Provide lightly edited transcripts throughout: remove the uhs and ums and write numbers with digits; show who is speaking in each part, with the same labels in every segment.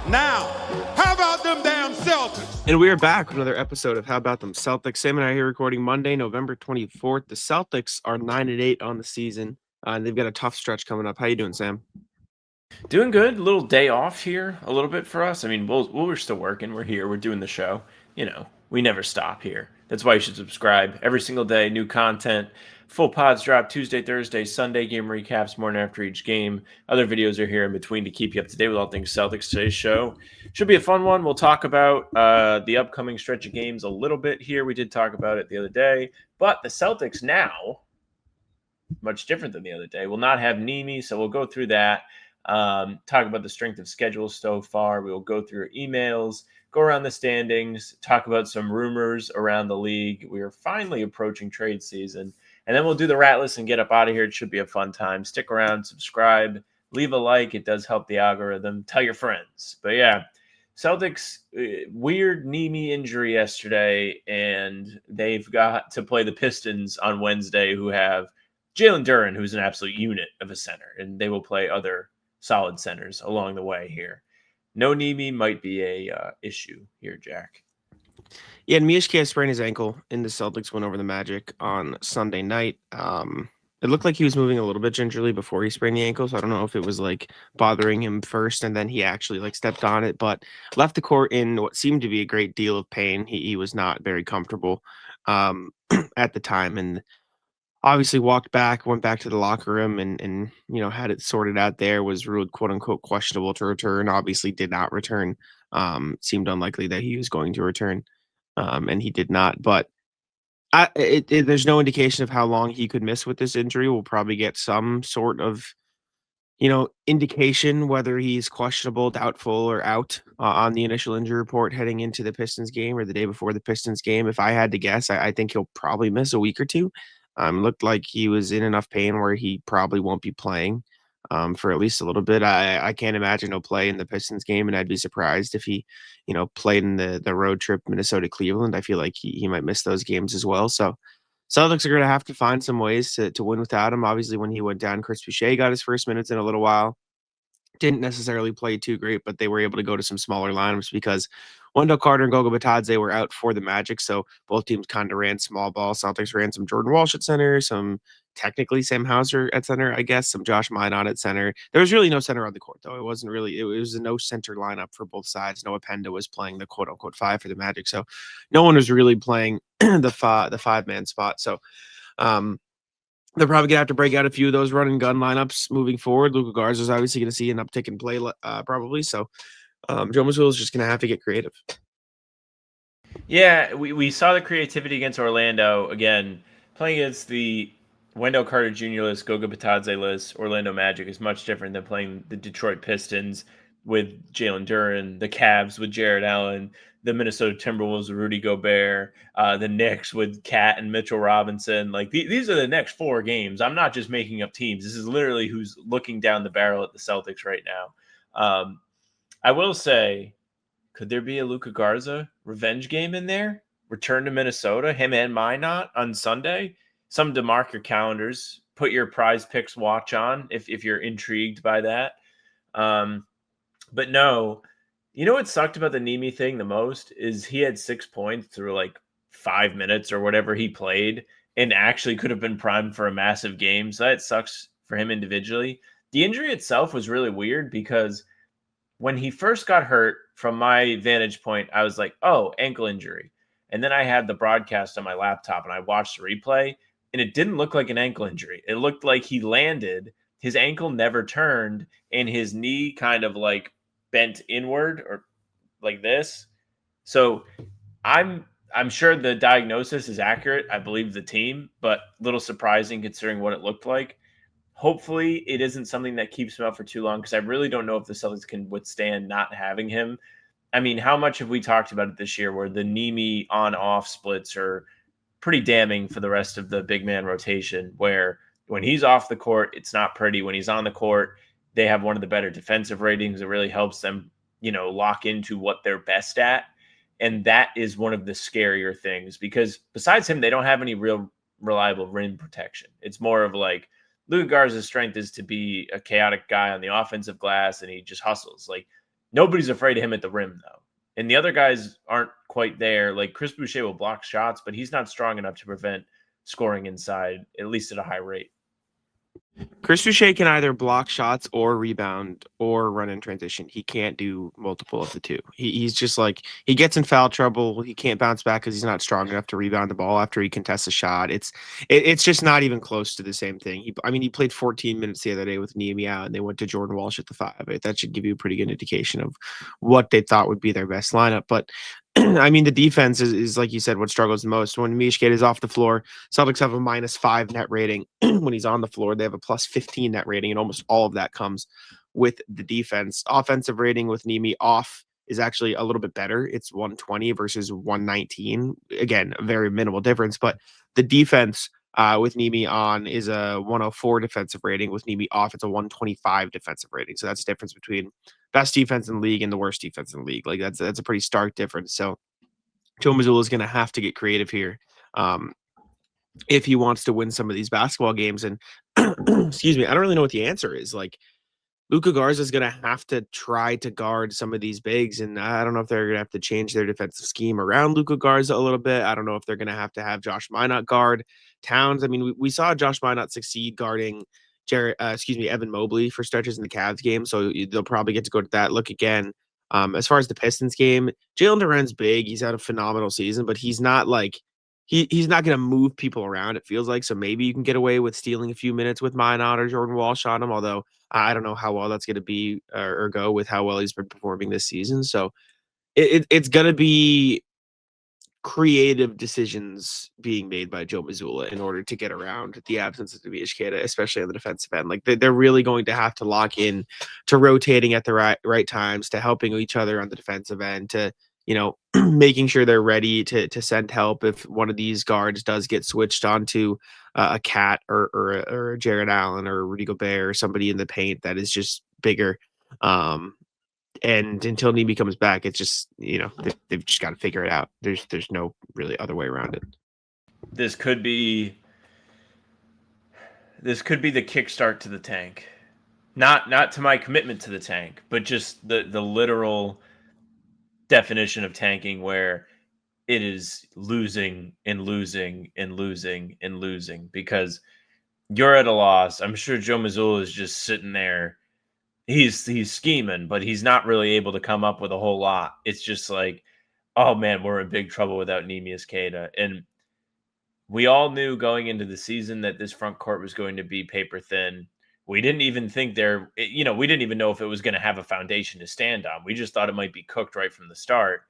Speaker 1: Now, how about them damn Celtics?
Speaker 2: And we are back with another episode of How About Them Celtics. Sam and I are here recording Monday, November 24th. The Celtics are 9-8 on the season, and they've got a tough stretch coming up. How you doing, Sam?
Speaker 3: Doing good. A little day off here, a little bit for us. I mean, we're still working. We're here. We're doing the show. We never stop here. That's why you should subscribe every single day. New content. Full pods drop Tuesday, Thursday, Sunday. Game recaps morning after each game. Other videos are here in between to keep you up to date with all things Celtics. Today's show should be a fun one. We'll talk about the upcoming stretch of games a little bit here. We did talk about it the other day, but the Celtics now, much different than the other day, will not have Neemi, so we'll go through that. Talk about the strength of schedule so far. We will go through emails, go around the standings, talk about some rumors around the league. We are finally approaching trade season, and then we'll do the rat list and get up out of here. It should be a fun time. Stick around, subscribe, leave a like. It does help the algorithm. Tell your friends. But yeah, Celtics, weird Neemi injury yesterday, and they've got to play the Pistons on Wednesday, who have Jalen Duren, who's an absolute unit of a center, and they will play other solid centers along the way here. No Neemi might be a issue here, Jack.
Speaker 2: Yeah, Neemias Queta sprained his ankle in the Celtics win over the Magic on Sunday night. It looked like he was moving a little bit gingerly before he sprained the ankle, so I don't know if it was like bothering him first and then he actually like stepped on it, but left the court in what seemed to be a great deal of pain. He was not very comfortable at the time, and obviously went back to the locker room and had it sorted out there, was ruled quote unquote questionable to return, obviously did not return. Seemed unlikely that he was going to return. And he did not, but there's no indication of how long he could miss with this injury. We'll probably get some sort of indication whether he's questionable, doubtful, or out on the initial injury report heading into the Pistons game or the day before the Pistons game. If I had to guess, I think he'll probably miss a week or two. Looked like he was in enough pain where he probably won't be playing for at least a little bit. I can't imagine he'll play in the Pistons game, and I'd be surprised if he, played in the road trip Minnesota Cleveland. I feel like he might miss those games as well. So Celtics are going to have to find some ways to win without him. Obviously, when he went down, Chris Boucher got his first minutes in a little while. Didn't necessarily play too great, but they were able to go to some smaller lineups because Wendell Carter and Goga Bitadze were out for the Magic, so both teams kind of ran small ball. Celtics ran some Jordan Walsh at center, some technically Sam Hauser at center, I guess, some Josh Maidon at center. There was really no center on the court, though. It wasn't really, it was a no center lineup for both sides. Noah Penda was playing the quote unquote five for the Magic, so no one was really playing the five-man spot. So, they're probably going to have to break out a few of those run and gun lineups moving forward. Luka Garza is obviously going to see an uptick in play, probably. So, Joe Mazzulla is just going to have to get creative.
Speaker 3: Yeah, we saw the creativity against Orlando. Again, playing against the Wendell Carter Jr. list, Goga Bitadze list, Orlando Magic is much different than playing the Detroit Pistons with Jalen Duren, the Cavs with Jared Allen, the Minnesota Timberwolves with Rudy Gobert, the Knicks with Cat and Mitchell Robinson. Like these are the next four games. I'm not just making up teams. This is literally who's looking down the barrel at the Celtics right now. I will say, could there be a Luka Garza revenge game in there? Return to Minnesota, him and Minot on Sunday. Something to mark your calendars. Put your PrizePicks watch on if you're intrigued by that. But no, you know what sucked about the Neemi thing the most is he had 6 points through like 5 minutes or whatever he played and actually could have been primed for a massive game. So that sucks for him individually. The injury itself was really weird because when he first got hurt, from my vantage point, I was like, oh, ankle injury. And then I had the broadcast on my laptop and I watched the replay and it didn't look like an ankle injury. It looked like he landed, his ankle never turned, and his knee kind of like bent inward or like this. So I'm sure the diagnosis is accurate. I believe the team, but a little surprising considering what it looked like. Hopefully it isn't something that keeps him out for too long because I really don't know if the Celtics can withstand not having him. I mean, how much have we talked about it this year where the Neemi on-off splits are pretty damning for the rest of the big man rotation, where when he's off the court, it's not pretty. When he's on the court, they have one of the better defensive ratings. It really helps them, lock into what they're best at. And that is one of the scarier things because besides him, they don't have any real reliable rim protection. It's more of like Luka Garza's strength is to be a chaotic guy on the offensive glass and he just hustles. Like Nobody's afraid of him at the rim, though. And the other guys aren't quite there. Like Chris Boucher will block shots, but he's not strong enough to prevent scoring inside, at least at a high rate.
Speaker 2: Chris Boucher can either block shots or rebound or run in transition. He can't do multiple of the two. He's just like, he gets in foul trouble. He can't bounce back because he's not strong enough to rebound the ball after he contests a shot. It's just not even close to the same thing. He played 14 minutes the other day with Neemi out, and they went to Jordan Walsh at the 5. That should give you a pretty good indication of what they thought would be their best lineup. But I mean, the defense is like you said, what struggles the most. When Neemias Queta is off the floor, Celtics have a -5 net rating. When he's on the floor, they have a +15 net rating, and almost all of that comes with the defense. Offensive rating with Neemi off is actually a little bit better. It's 120 versus 119. Again, a very minimal difference, but the defense with Neemi on is a 104 defensive rating. With Neemi off, it's a 125 defensive rating. So that's the difference between best defense in the league and the worst defense in the league. Like that's a pretty stark difference. So Joe Mazzulla is going to have to get creative here if he wants to win some of these basketball games. And excuse me, I don't really know what the answer is. Like Luka Garza is going to have to try to guard some of these bigs, and I don't know if they're going to have to change their defensive scheme around Luka Garza a little bit. I don't know if they're going to have Josh Minot guard Towns. I mean, we saw Josh Minot succeed guarding Evan Mobley for stretches in the Cavs game, so they'll probably get to go to that look again. As far as the Pistons game, Jalen Duren's big. He's had a phenomenal season, but he's not like he's not going to move people around, it feels like. So maybe you can get away with stealing a few minutes with Minot or Jordan Walsh on him, although I don't know how well that's going to be or go with how well he's been performing this season. So it's going to be creative decisions being made by Joe Mazzulla in order to get around the absence of Neemias Queta, especially on the defensive end. Like they're really going to have to lock in to rotating at the right times, to helping each other on the defensive end, to making sure they're ready to send help if one of these guards does get switched onto a Cat or a Jared Allen or Rudy Gobert or somebody in the paint that is just bigger. And until Neemi comes back, it's just they've just got to figure it out. There's no really other way around it.
Speaker 3: This could be the kickstart to the tank. Not to my commitment to the tank, but just the literal definition of tanking, where it is losing and losing and losing and losing because you're at a loss. I'm sure Joe Mazzulla is just sitting there. He's scheming, but he's not really able to come up with a whole lot. It's just like, oh man, we're in big trouble without Neemias Queta. And we all knew going into the season that this front court was going to be paper thin. We didn't even think we didn't even know if it was going to have a foundation to stand on. We just thought it might be cooked right from the start.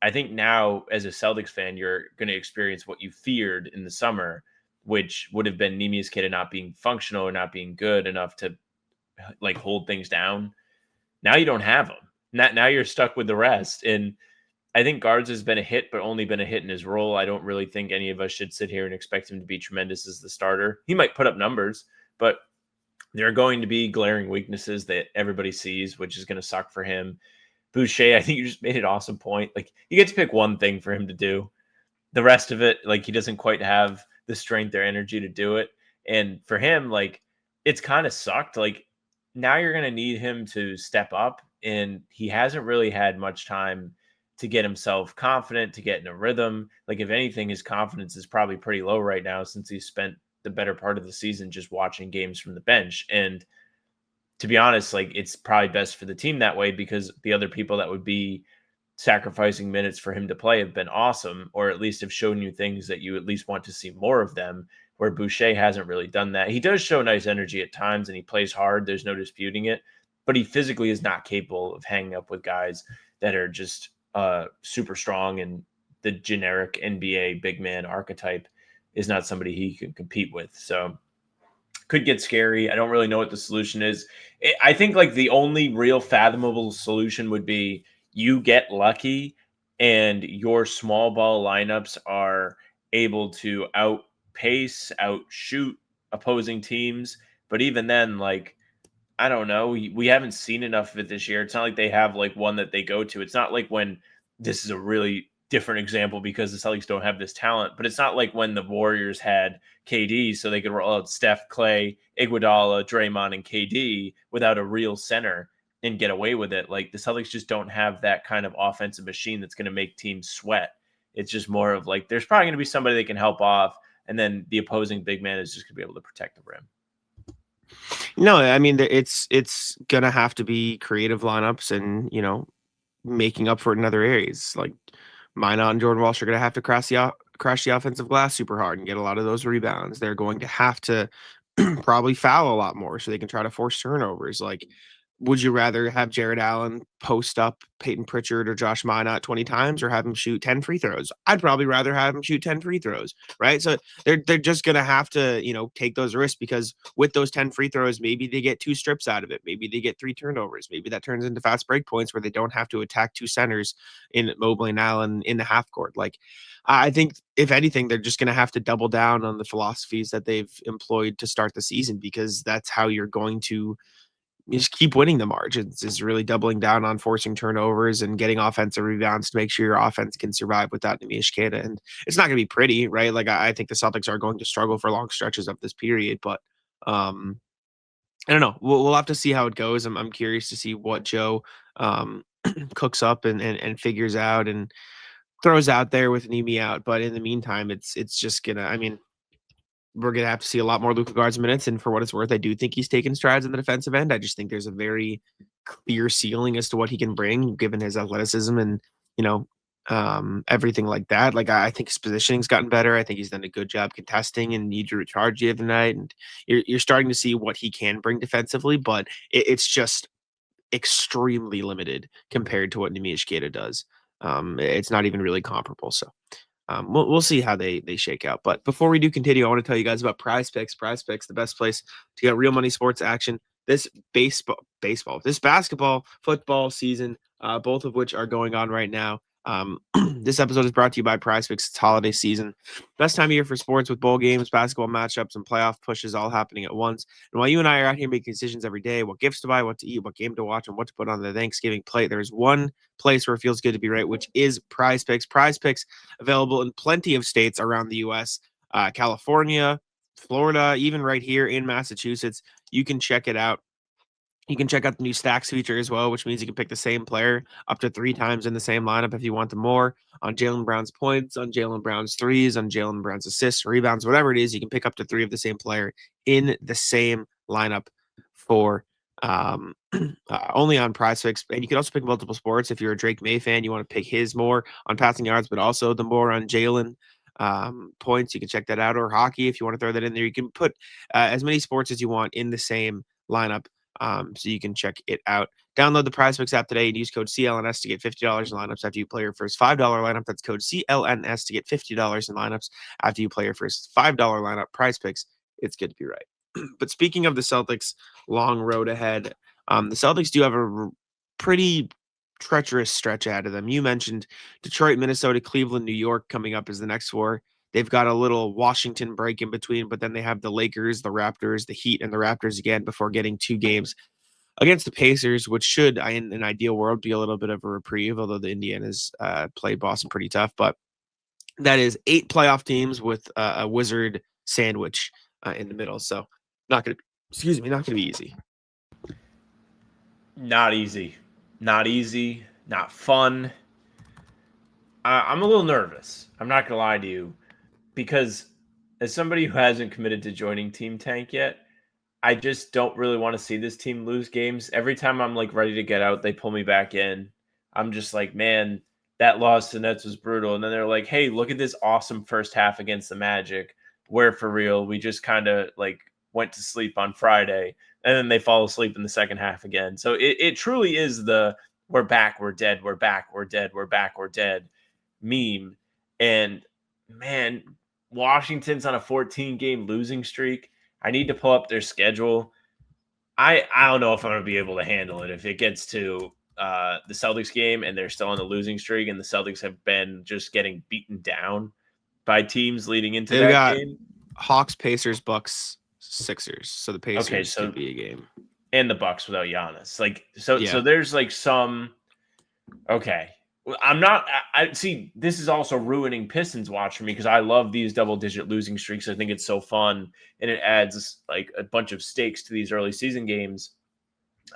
Speaker 3: I think now, as a Celtics fan, you're going to experience what you feared in the summer, which would have been Neemias Queta not being functional or not being good enough to like hold things down. Now you don't have him. Now you're stuck with the rest. And I think Guards has been a hit, but only been a hit in his role. I don't really think any of us should sit here and expect him to be tremendous as the starter. He might put up numbers, but there are going to be glaring weaknesses that everybody sees, which is going to suck for him. Boucher, I think you just made an awesome point. Like, you get to pick one thing for him to do. The rest of it, like, he doesn't quite have the strength or energy to do it. And for him, like, it's kind of sucked. Like, now you're going to need him to step up, and he hasn't really had much time to get himself confident, to get in a rhythm. Like, if anything, his confidence is probably pretty low right now since he spent the better part of the season just watching games from the bench. And to be honest, like, it's probably best for the team that way, because the other people that would be sacrificing minutes for him to play have been awesome, or at least have shown you things that you at least want to see more of them, where Boucher hasn't really done that. He does show nice energy at times and he plays hard. There's no disputing it, but he physically is not capable of hanging up with guys that are just super strong, and the generic NBA big man archetype is not somebody he can compete with. So could get scary. I don't really know what the solution is. I think like the only real fathomable solution would be you get lucky and your small ball lineups are able to outpace, outshoot opposing teams. But even then, like, I don't know. We haven't seen enough of it this year. It's not like they have like one that they go to. It's not like when this is a really different example because the Celtics don't have this talent, but it's not like when the Warriors had KD so they could roll out Steph, Clay, Iguodala, Draymond, and KD without a real center. and get away with it. Like the Celtics just don't have that kind of offensive machine that's going to make teams sweat. It's just more of like there's probably going to be somebody that can help off, and then the opposing big man is just going to be able to protect the rim.
Speaker 2: No, I mean it's gonna have to be creative lineups and making up for it in other areas. Like Minot and Jordan Walsh are gonna have to crash the offensive glass super hard and get a lot of those rebounds. They're going to have to probably foul a lot more so they can try to force turnovers. Like, would you rather have Jared Allen post up Peyton Pritchard or Josh Minot 20 times or have him shoot 10 free throws? I'd probably rather have him shoot 10 free throws, right? So they're just gonna have to, take those risks because with those 10 free throws, maybe they get 2 strips out of it. Maybe they get 3 turnovers. Maybe that turns into fast break points where they don't have to attack 2 centers in Mobley and Allen in the half court. Like, I think if anything, they're just gonna have to double down on the philosophies that they've employed to start the season because that's how you're going to just keep winning the margins, is really doubling down on forcing turnovers and getting offensive rebounds to make sure your offense can survive without Neemias Queta. And it's not going to be pretty, right? Like I think the Celtics are going to struggle for long stretches of this period, but I don't know. We'll have to see how it goes. I'm curious to see what Joe cooks up and figures out and throws out there with Neemi out. But in the meantime, it's just gonna. I mean, we're going to have to see a lot more Luka Garza minutes. And for what it's worth, I do think he's taken strides in the defensive end. I just think there's a very clear ceiling as to what he can bring given his athleticism and, everything like that. Like, I think his positioning's gotten better. I think he's done a good job contesting and need to recharge the other night. And you're starting to see what he can bring defensively, but it's just extremely limited compared to what Neemias Queta does. It's not even really comparable. So, we'll see how they shake out. But before we do continue, I want to tell you guys about PrizePicks. PrizePicks, the best place to get real money sports action this this basketball, football season, both of which are going on right now. This episode is brought to you by PrizePicks. It's holiday season. Best time of year for sports with bowl games, basketball matchups, and playoff pushes all happening at once. And while you and I are out here making decisions every day, what gifts to buy, what to eat, what game to watch, and what to put on the Thanksgiving plate, there's one place where it feels good to be right, which is PrizePicks. PrizePicks available in plenty of states around the U.S., California, Florida, even right here in Massachusetts. You can check it out. You can check out the new stacks feature as well, which means you can pick the same player up to 3 times in the same lineup if you want them more on Jaylen Brown's points, on Jaylen Brown's threes, on Jaylen Brown's assists, rebounds, whatever it is. You can pick up to 3 of the same player in the same lineup for only on PrizePicks. And you can also pick multiple sports. If you're a Drake May fan, you want to pick his more on passing yards, but also the more on Jaylen points. You can check that out. Or hockey, if you want to throw that in there. You can put as many sports as you want in the same lineup. So you can check it out. Download the PrizePicks app today and use code CLNS to get $50 in lineups after you play your first $5 lineup. That's code CLNS to get $50 in lineups after you play your first $5 lineup. PrizePicks, it's good to be right. But speaking of the Celtics' long road ahead, the Celtics do have a pretty treacherous stretch ahead of them. You mentioned Detroit, Minnesota, Cleveland, New York coming up as the next 4. They've got a little Washington break in between, but then they have the Lakers, the Raptors, the Heat, and the Raptors again before getting 2 games against the Pacers, which should, in an ideal world, be a little bit of a reprieve, although the Indianas played Boston pretty tough. But that is 8 playoff teams with a Wizard sandwich in the middle. So not going to be easy.
Speaker 3: Not easy. Not easy. Not fun. I'm a little nervous. I'm not going to lie to you. Because as somebody who hasn't committed to joining Team Tank yet, I just don't really want to see this team lose games. Every time I'm like ready to get out, they pull me back in. I'm just like, man, that loss to Nets was brutal. And then they're like, hey, look at this awesome first half against the Magic. Where for real, we just kind of like went to sleep on Friday. And then they fall asleep in the second half again. So it truly is the we're back, we're dead, we're back, we're dead, we're back, we're dead meme. And man, Washington's on a 14-game losing streak. I need to pull up their schedule. I don't know if I'm going to be able to handle it if it gets to the Celtics game and they're still on the losing streak and the Celtics have been just getting beaten down by teams leading into that game.
Speaker 2: Hawks, Pacers, Bucks, Sixers. So the Pacers could be a game.
Speaker 3: And the Bucks without Giannis. So there's like some okay. I see this is also ruining Pistons watch for me because I love these double-digit losing streaks. I think it's so fun and it adds like a bunch of stakes to these early season games.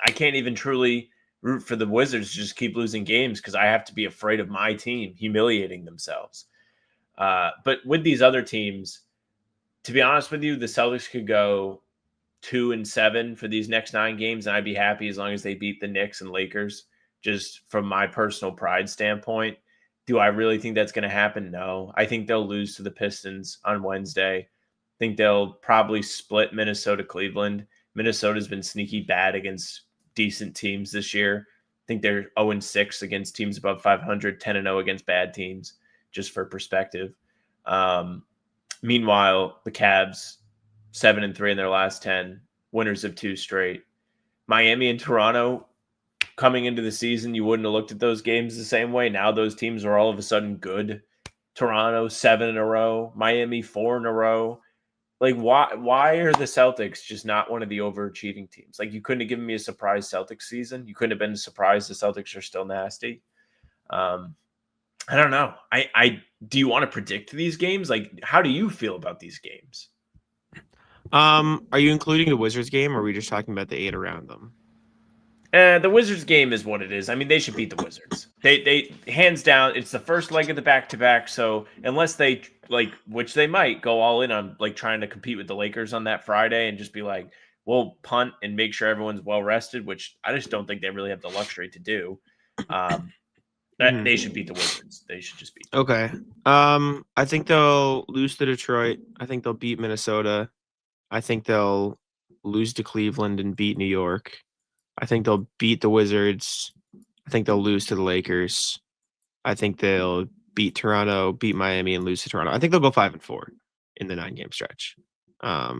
Speaker 3: I can't even truly root for the Wizards to just keep losing games because I have to be afraid of my team humiliating themselves. But with these other teams, to be honest with you, the Celtics could go 2-7 for these next 9 games, and I'd be happy as long as they beat the Knicks and Lakers, just from my personal pride standpoint. Do I really think that's going to happen? No. I think they'll lose to the Pistons on Wednesday. I think they'll probably split Minnesota-Cleveland. Minnesota's been sneaky bad against decent teams this year. I think they're 0-6 against teams above 500, 10-0 against bad teams, just for perspective. Meanwhile, the Cavs, 7-3 in their last 10, winners of 2 straight. Miami and Toronto, coming into the season, you wouldn't have looked at those games the same way. Now those teams are all of a sudden good. Toronto, 7 in a row. Miami, 4 in a row. Like, why are the Celtics just not one of the overachieving teams? Like, you couldn't have given me a surprise Celtics season. You couldn't have been surprised the Celtics are still nasty. I don't know. I do you want to predict these games? Like, how do you feel about these games?
Speaker 2: Are you including the Wizards game, or are we just talking about the 8 around them?
Speaker 3: The Wizards game is what it is. I mean, they should beat the Wizards. They hands down. It's the first leg of the back-to-back. So unless they which they might go all in on trying to compete with the Lakers on that Friday and just be like, we'll punt and make sure everyone's well rested, which I just don't think they really have the luxury to do. They should beat the Wizards. They should just beat them.
Speaker 2: Okay. I think they'll lose to Detroit. I think they'll beat Minnesota. I think they'll lose to Cleveland and beat New York. I think they'll beat the Wizards. I think they'll lose to the Lakers. I think they'll beat Toronto, beat Miami, and lose to Toronto. I think they'll go 5-4 in the 9-game stretch. I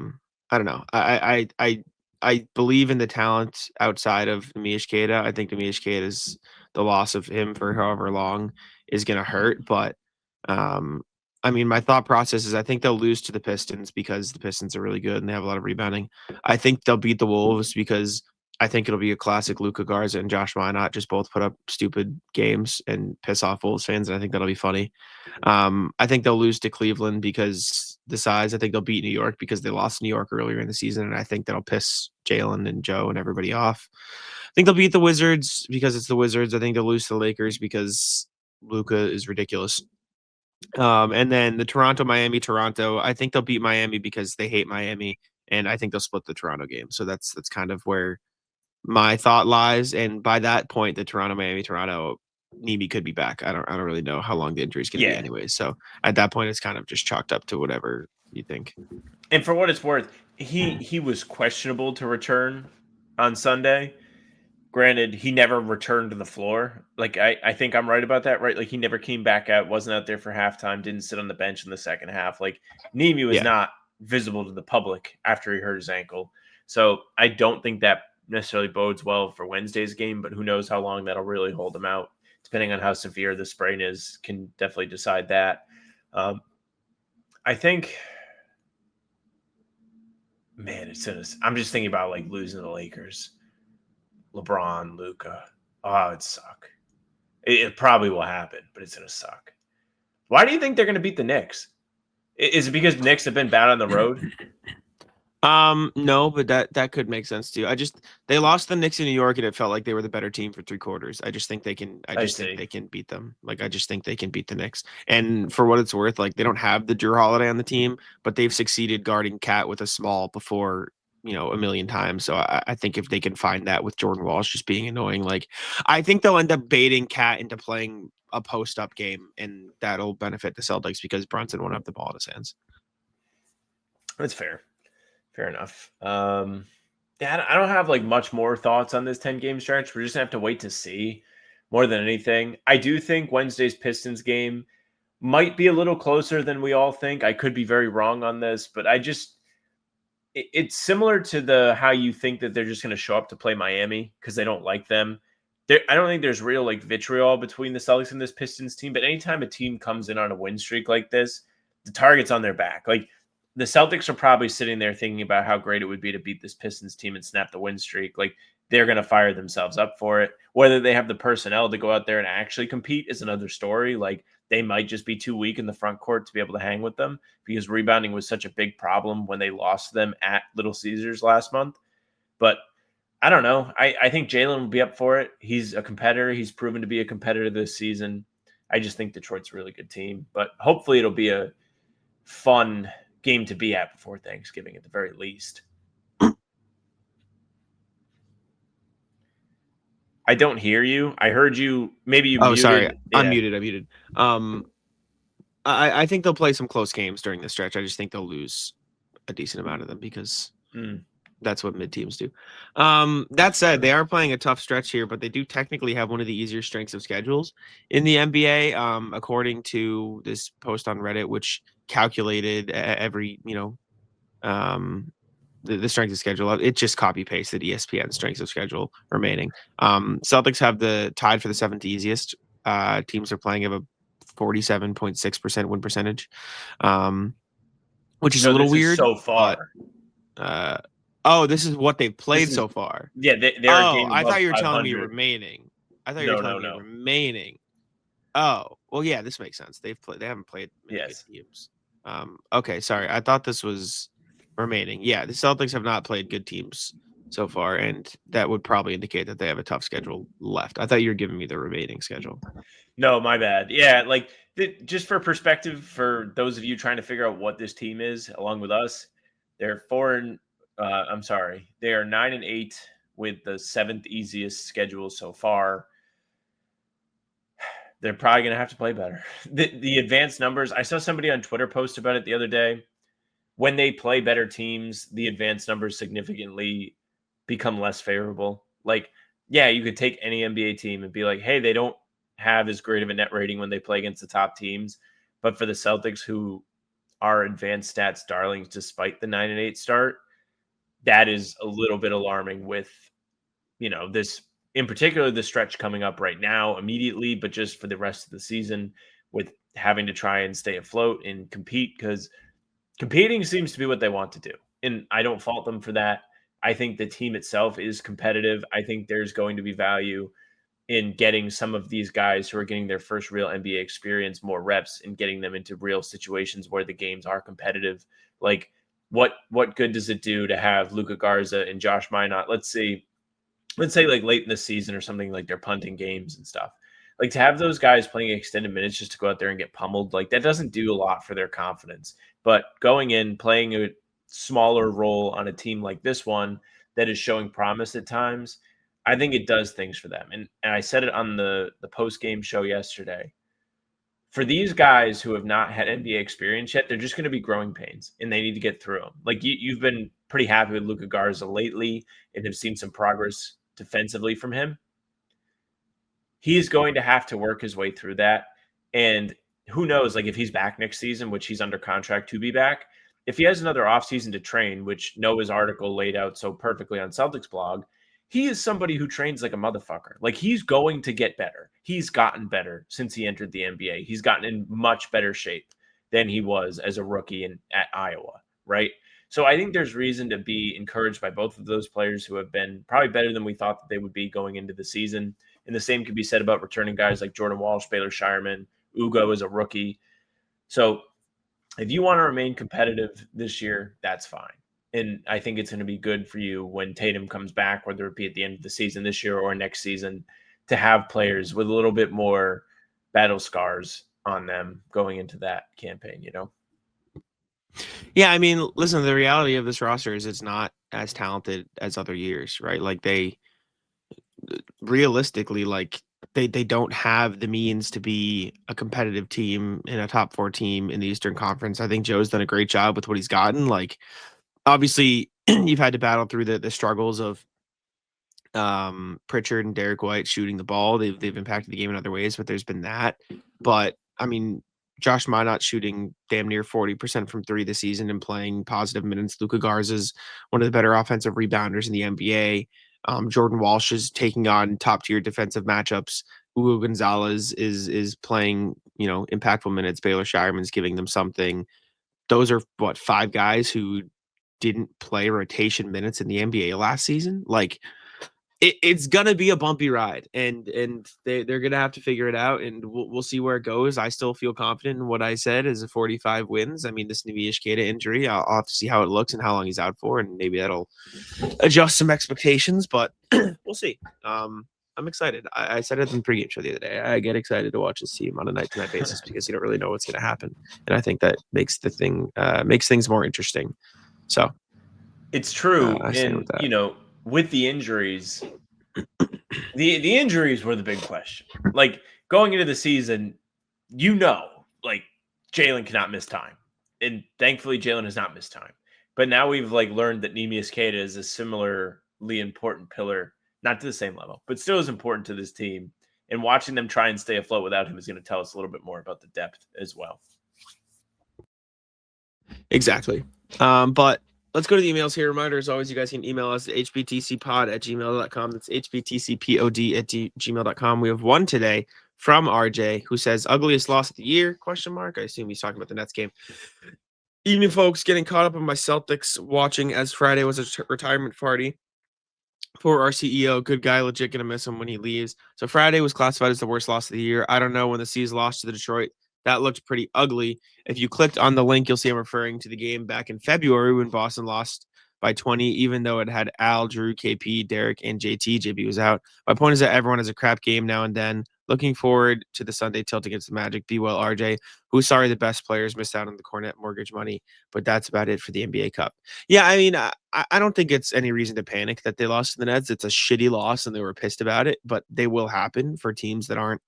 Speaker 2: don't know. I believe in the talent outside of Neemias Queta. I think Neemias Queta is the loss of him for however long is going to hurt. But I mean, my thought process is I think they'll lose to the Pistons because the Pistons are really good and they have a lot of rebounding. I think they'll beat the Wolves because I think it'll be a classic Luka Garza and Josh Minott just both put up stupid games and piss off Wolves fans, and I think that'll be funny. I think they'll lose to Cleveland because the size. I think they'll beat New York because they lost New York earlier in the season, and I think that'll piss Jalen and Joe and everybody off. I think they'll beat the Wizards because it's the Wizards. I think they'll lose to the Lakers because Luka is ridiculous. And then the Toronto, I think they'll beat Miami because they hate Miami, and I think they'll split the Toronto game. So that's kind of where my thought lies. And by that point, the Toronto, Neemi could be back. I don't really know how long the injury is going to be anyway. So at that point, it's kind of just chalked up to whatever you think.
Speaker 3: And for what it's worth, he was questionable to return on Sunday. Granted, he never returned to the floor. Like, I think I'm right about that, right? Like, he never came back out, wasn't out there for halftime, didn't sit on the bench in the second half. Like, Neemi was not visible to the public after he hurt his ankle. So I don't think that necessarily bodes well for Wednesday's game, but who knows how long that'll really hold him out. Depending on how severe the sprain is, can definitely decide that. I think, man, I'm just thinking about like losing to the Lakers. LeBron, Luka. Oh, it'd suck. It probably will happen, but it's going to suck. Why do you think they're going to beat the Knicks? Is it because the Knicks have been bad on the road?
Speaker 2: No, but that could make sense too. They lost the Knicks in New York and it felt like they were the better team for 3 quarters. I just think they can think they can beat them. Like, I just think they can beat the Knicks. And for what it's worth, like, they don't have the Drew Holiday on the team, but they've succeeded guarding Cat with a small before, a million times. So I think if they can find that with Jordan Walsh just being annoying, like, I think they'll end up baiting Cat into playing a post-up game, and that'll benefit the Celtics because Brunson won't have the ball in his hands.
Speaker 3: That's fair. Fair enough. I don't have like much more thoughts on this 10-game stretch. We're just gonna have to wait to see more than anything. I do think Wednesday's Pistons game might be a little closer than we all think. I could be very wrong on this, but it's similar to how you think that they're just going to show up to play Miami because they don't like them. I don't think there's real like vitriol between the Celtics and this Pistons team, but anytime a team comes in on a win streak like this, the target's on their back. Like, the Celtics are probably sitting there thinking about how great it would be to beat this Pistons team and snap the win streak. Like, they're going to fire themselves up for it. Whether they have the personnel to go out there and actually compete is another story. Like, they might just be too weak in the front court to be able to hang with them because rebounding was such a big problem when they lost them at Little Caesars last month. But I don't know. I think Jalen will be up for it. He's a competitor. He's proven to be a competitor this season. I just think Detroit's a really good team, but hopefully it'll be a fun game to be at before Thanksgiving at the very least. I don't hear you. I heard you. Maybe you muted.
Speaker 2: Sorry.
Speaker 3: Yeah.
Speaker 2: Unmuted. I think they'll play some close games during this stretch. I just think they'll lose a decent amount of them because that's what mid teams do. That said, they are playing a tough stretch here, but they do technically have one of the easier strengths of schedules in the NBA. According to this post on Reddit, which calculated every, the strength of schedule. It just copy pasted ESPN strengths of schedule remaining. Celtics have the tied for the seventh easiest. Teams are playing have a 47.6% win percentage, which is a little weird.
Speaker 3: So far.
Speaker 2: This is what they've played so far.
Speaker 3: Yeah, they're.
Speaker 2: I thought you were telling me remaining. I thought you were telling me remaining. Oh, well, yeah, this makes sense. They haven't played many good teams. Okay, sorry. I thought this was remaining. Yeah, the Celtics have not played good teams so far, and that would probably indicate that they have a tough schedule left. I thought you were giving me the remaining schedule.
Speaker 3: No, my bad. Yeah, like just for perspective, for those of you trying to figure out what this team is, along with us, they're they are 9-8 with the seventh easiest schedule so far. They're probably going to have to play better. The advanced numbers, I saw somebody on Twitter post about it the other day. When they play better teams, the advanced numbers significantly become less favorable. Like, yeah, you could take any NBA team and be like, hey, they don't have as great of a net rating when they play against the top teams. But for the Celtics, who are advanced stats darlings despite the 9-8 start, that is a little bit alarming with, this, in particular, the stretch coming up right now immediately, but just for the rest of the season with having to try and stay afloat and compete, because competing seems to be what they want to do. And I don't fault them for that. I think the team itself is competitive. I think there's going to be value in getting some of these guys who are getting their first real NBA experience more reps and getting them into real situations where the games are competitive. Like, what good does it do to have Luka Garza and Josh Minot? Let's say like late in the season or something, like they're punting games and stuff. Like, to have those guys playing extended minutes just to go out there and get pummeled, like that doesn't do a lot for their confidence. But going in, playing a smaller role on a team like this one that is showing promise at times, I think it does things for them. And I said it on the post-game show yesterday. For these guys who have not had NBA experience yet, they're just going to be growing pains, and they need to get through them. Like, you've been pretty happy with Luka Garza lately and have seen some progress defensively from him. He's going to have to work his way through that. And who knows, like, if he's back next season, which he's under contract to be back, if he has another offseason to train, which Noah's article laid out so perfectly on Celtics blog, he is somebody who trains like a motherfucker. Like, he's going to get better. He's gotten better since he entered the NBA. He's gotten in much better shape than he was as a rookie at Iowa, right? So I think there's reason to be encouraged by both of those players who have been probably better than we thought that they would be going into the season. And the same could be said about returning guys like Jordan Walsh, Baylor Shireman, Ugo as a rookie. So if you want to remain competitive this year, that's fine. And I think it's going to be good for you when Tatum comes back, whether it be at the end of the season this year or next season, to have players with a little bit more battle scars on them going into that campaign,
Speaker 2: Yeah, I mean, listen, the reality of this roster is it's not as talented as other years, right? Like, they realistically, like, they don't have the means to be a competitive team and a top 4 team in the Eastern Conference. I think Joe's done a great job with what he's gotten. Like, obviously, you've had to battle through the struggles of Pritchard and Derek White shooting the ball. They've impacted the game in other ways, but there's been that. But I mean, Josh Minot shooting damn near 40% from 3 this season and playing positive minutes. Luka Garza's one of the better offensive rebounders in the NBA. Jordan Walsh is taking on top tier defensive matchups. Hugo Gonzalez is playing, impactful minutes. Baylor Shireman's giving them something. Those are 5 guys who didn't play rotation minutes in the NBA last season. Like, it's gonna be a bumpy ride, and they're gonna have to figure it out, and we'll see where it goes. I still feel confident in what I said is a 45 wins. I mean, this Neemias Queta injury, I'll have to see how it looks and how long he's out for, and maybe that'll adjust some expectations, but we'll see. I'm excited. I said it in the pregame show the other day. I get excited to watch this team on a night-to-night basis because you don't really know what's going to happen, and I think that makes things more interesting. So
Speaker 3: it's true,
Speaker 2: I stand
Speaker 3: and
Speaker 2: with that.
Speaker 3: with the injuries, the injuries were the big question. Like going into the season, like Jalen cannot miss time, and thankfully Jalen has not missed time. But now we've learned that Neemias Queta is a similarly important pillar, not to the same level, but still is important to this team. And watching them try and stay afloat without him is going to tell us a little bit more about the depth as well.
Speaker 2: Exactly. But let's go to the emails here. Reminder, as always, you guys can email us at hbtcpod@gmail.com. That's hbtcpod@gmail.com. We have one today from RJ who says, ugliest loss of the year, ? I assume he's talking about the Nets game. Evening, folks. Getting caught up on my Celtics watching as Friday was a retirement party for our CEO. Good guy, legit gonna miss him when he leaves. So Friday was classified as the worst loss of the year. I don't know when the C's lost to the Detroit. That looked pretty ugly. If you clicked on the link, you'll see I'm referring to the game back in February when Boston lost by 20, even though it had Al, Drew, KP, Derek, and JT. JB was out. My point is that everyone has a crap game now and then. Looking forward to the Sunday tilt against the Magic. Be well, RJ. Who's sorry the best players missed out on the Cornet mortgage money, but that's about it for the NBA Cup. Yeah, I mean, I don't think it's any reason to panic that they lost to the Nets. It's a shitty loss and they were pissed about it, but they will happen for teams that aren't,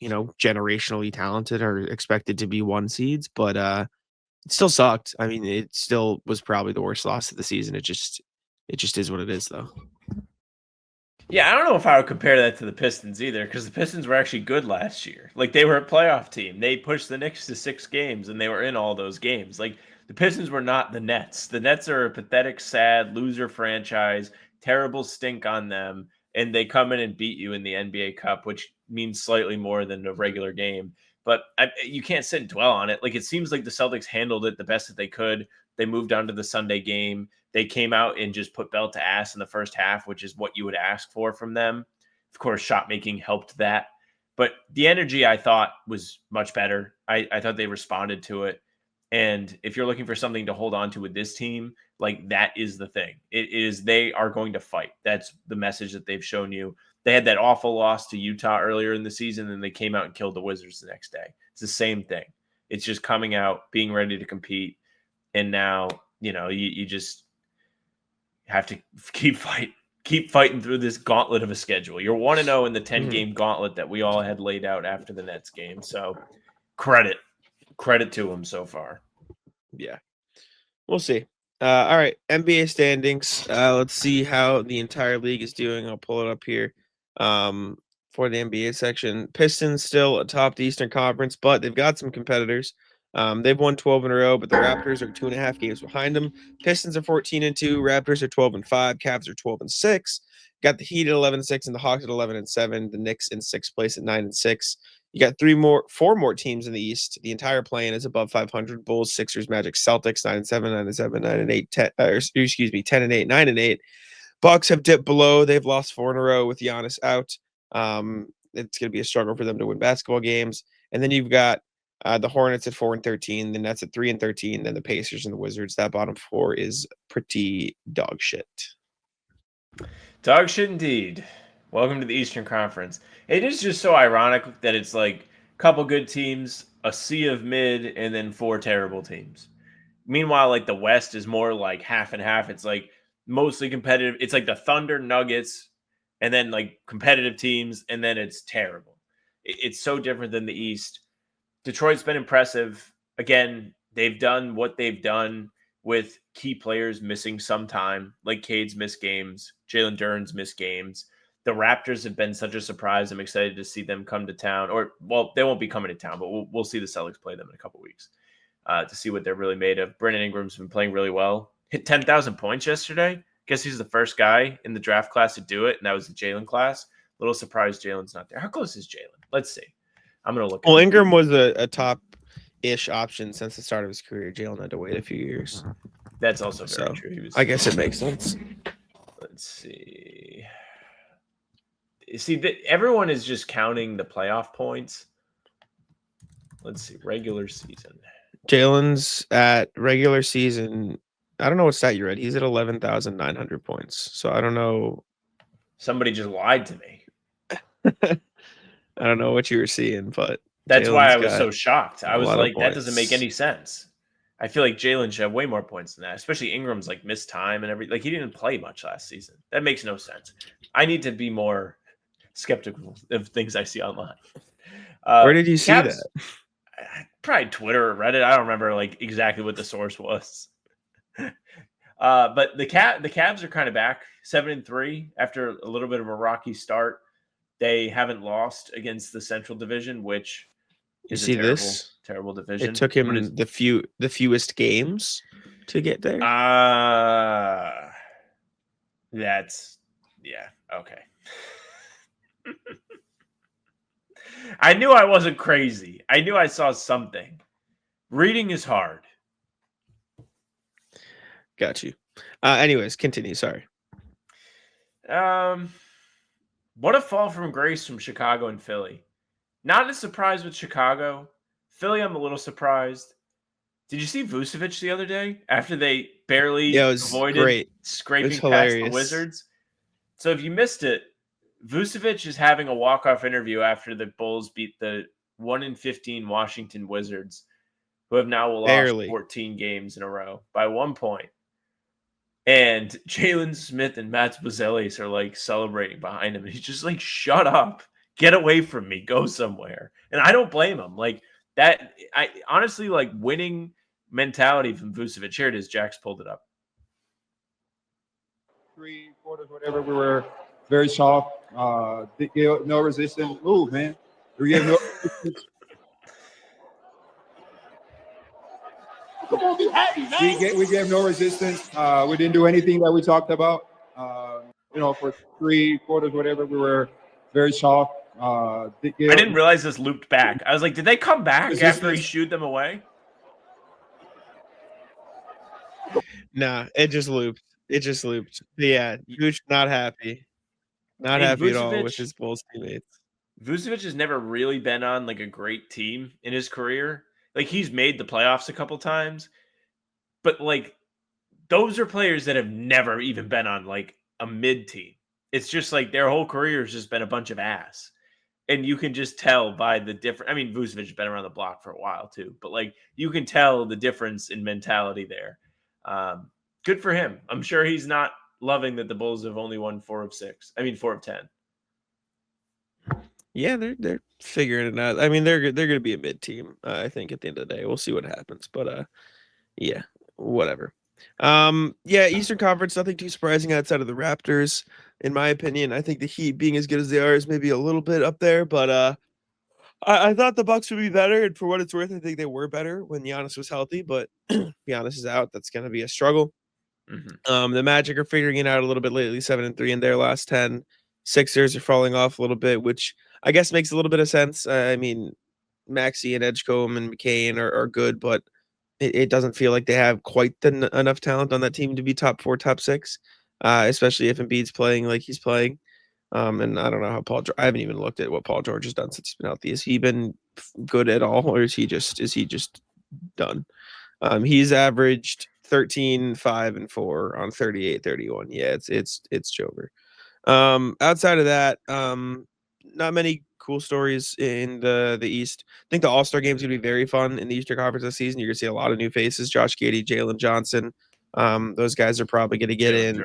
Speaker 2: generationally talented or expected to be one seeds. But it still sucked. I mean, it still was probably the worst loss of the season. It just is what it is, though.
Speaker 3: Yeah, I don't know if I would compare that to the Pistons either, because the Pistons were actually good last year. Like, they were a playoff team. They pushed the Knicks to 6 games, and they were in all those games. Like, the Pistons were not the Nets. The Nets are a pathetic, sad, loser franchise, terrible stink on them, and they come in and beat you in the NBA Cup, which means slightly more than a regular game. But you can't sit and dwell on it. Like, it seems like the Celtics handled it the best that they could. They moved on to the Sunday game. They came out and just put belt to ass in the first half, which is what you would ask for from them. Of course, shot making helped that. But the energy, I thought, was much better. I thought they responded to it. And if you're looking for something to hold on to with this team, like, that is the thing. It is, they are going to fight. That's the message that they've shown you. They had that awful loss to Utah earlier in the season, and they came out and killed the Wizards the next day. It's the same thing. It's just coming out, being ready to compete. And now, you just have to keep fighting through this gauntlet of a schedule. You're 1-0 in the 10-game gauntlet that we all had laid out after the Nets game. So credit to them so far.
Speaker 2: Yeah, we'll see. All right, NBA standings. Let's see how the entire league is doing. I'll pull it up here for the NBA section. Pistons still atop the Eastern Conference, but they've got some competitors. They've won 12 in a row, but the Raptors are 2.5 games behind them. Pistons are 14-2. Raptors are 12-5. Cavs are 12-6. Got the Heat at 11-6 and the Hawks at 11-7. The Knicks in 6th place at 9-6. You got four more teams in the East. The entire play-in is above 500. Bulls, Sixers, Magic, Celtics 9-7, 9-7, 9-8, 10-8, 9-8. Bucks have dipped below. They've lost 4 in a row with Giannis out. It's going to be a struggle for them to win basketball games. And then you've got the Hornets at 4-13, the Nets at 3-13, then the Pacers and the Wizards. That bottom 4 is pretty dog shit.
Speaker 3: Dog shit indeed. Welcome to the Eastern Conference. It is just so ironic that it's like a couple good teams, a sea of mid, and then 4 terrible teams. Meanwhile, like, the West is more like half and half. It's like mostly competitive. It's like the Thunder, Nuggets, and then like competitive teams, and then it's terrible. It's so different than the East. Detroit's been impressive. Again, they've done what they've done with key players missing some time, like Cade's missed games, Jalen Duren's missed games. The Raptors have been such a surprise. I'm excited to see them come to town. Or, well, they won't be coming to town, but we'll see the Celtics play them in a couple weeks to see what they're really made of. Brandon Ingram's been playing really well. Hit 10,000 points yesterday. Guess he's the first guy in the draft class to do it, and that was the Jalen class. Little surprised Jalen's not there. How close is Jalen? Let's see. I'm going to look.
Speaker 2: Well, Ingram was a top-ish option since the start of his career. Jalen had to wait a few years.
Speaker 3: That's also very true.
Speaker 2: I guess it makes sense.
Speaker 3: Let's see. see, everyone is just counting the playoff points. Let's see, regular season.
Speaker 2: Jalen's at regular season. I don't know what stat you're at. He's at 11,900 points. So I don't know.
Speaker 3: Somebody just lied to me.
Speaker 2: I don't know what you were seeing, but
Speaker 3: that's why
Speaker 2: Jalen's
Speaker 3: I was so shocked. I was like, that doesn't make
Speaker 2: points.
Speaker 3: any sense. I feel like Jalen should have way more points than that, especially Ingram's like missed time and everything. Like he didn't play much last season. That makes no sense. I need to be more skeptical of things I see online.
Speaker 2: Where did you see that?
Speaker 3: Probably Twitter or Reddit. I don't remember like exactly what the source was. But the Cavs are kind of back 7-3 after a little bit of a rocky start. They haven't lost against the Central Division, which is a terrible division.
Speaker 2: It took him the fewest games to get there.
Speaker 3: That's okay. I knew I wasn't crazy. I knew I saw something. Reading is hard.
Speaker 2: Got you. Anyways, continue. Sorry.
Speaker 3: What a fall from grace from Chicago and Philly. Not as surprised with Chicago. Philly, I'm a little surprised. Did you see Vucevic the other day after they barely avoided scraping past the Wizards? So if you missed it, Vucevic is having a walk-off interview after the Bulls beat the 1-15 Washington Wizards, who have now lost 14 games in a row by 1 point. And Jalen Smith and Mats Buzelis are like celebrating behind him. And he's just like, shut up, get away from me, go somewhere. And I don't blame him. Like that, I honestly like winning mentality from Vucevic. Here it is. Jax pulled it up.
Speaker 4: 3 quarters, whatever, we were very soft. No resistance. Move, man. We gave no resistance.
Speaker 1: Come on, be happy, man.
Speaker 4: We gave no resistance. We didn't do anything that we talked about. For 3 quarters, whatever, we were very soft.
Speaker 3: I didn't realize this looped back. I was like, did they come back after he shooed them away?
Speaker 2: Nah, it just looped. Yeah, Vooch not happy. Not happy at all with his Bulls teammates.
Speaker 3: Vucevic has never really been on like a great team in his career. Like he's made the playoffs a couple times, but like those are players that have never even been on like a mid team. It's just like their whole career has just been a bunch of ass. And you can just tell by the different. I mean, Vucevic has been around the block for a while too, but like you can tell the difference in mentality there. Good for him. I'm sure he's not loving that the Bulls have only won 4 of 10.
Speaker 2: Yeah, they're figuring it out. I mean, they're going to be a mid team. I think at the end of the day, we'll see what happens. But yeah, whatever. Eastern Conference, nothing too surprising outside of the Raptors, in my opinion. I think the Heat being as good as they are is maybe a little bit up there, but I thought the Bucks would be better, and for what it's worth, I think they were better when Giannis was healthy. But Giannis is out, that's going to be a struggle.
Speaker 3: Mm-hmm.
Speaker 2: The Magic are figuring it out a little bit lately, 7-3 in their last 10. Sixers are falling off a little bit, which I guess makes a little bit of sense. I mean, Maxey and Edgecombe and McCain are good, but it doesn't feel like they have quite enough talent on that team to be top 4, top 6, especially if Embiid's playing like he's playing. And I don't know how I haven't even looked at what Paul George has done since he's been healthy. Has he been good at all, or is he just done? He's averaged 13, 5, and 4 on 38, 31. Yeah, it's Jover. Outside of that, not many cool stories in the East. I think the All-Star game is going to be very fun in the Eastern Conference this season. You're going to see a lot of new faces. Josh Giddey, Jalen Johnson. Those guys are probably going to get in.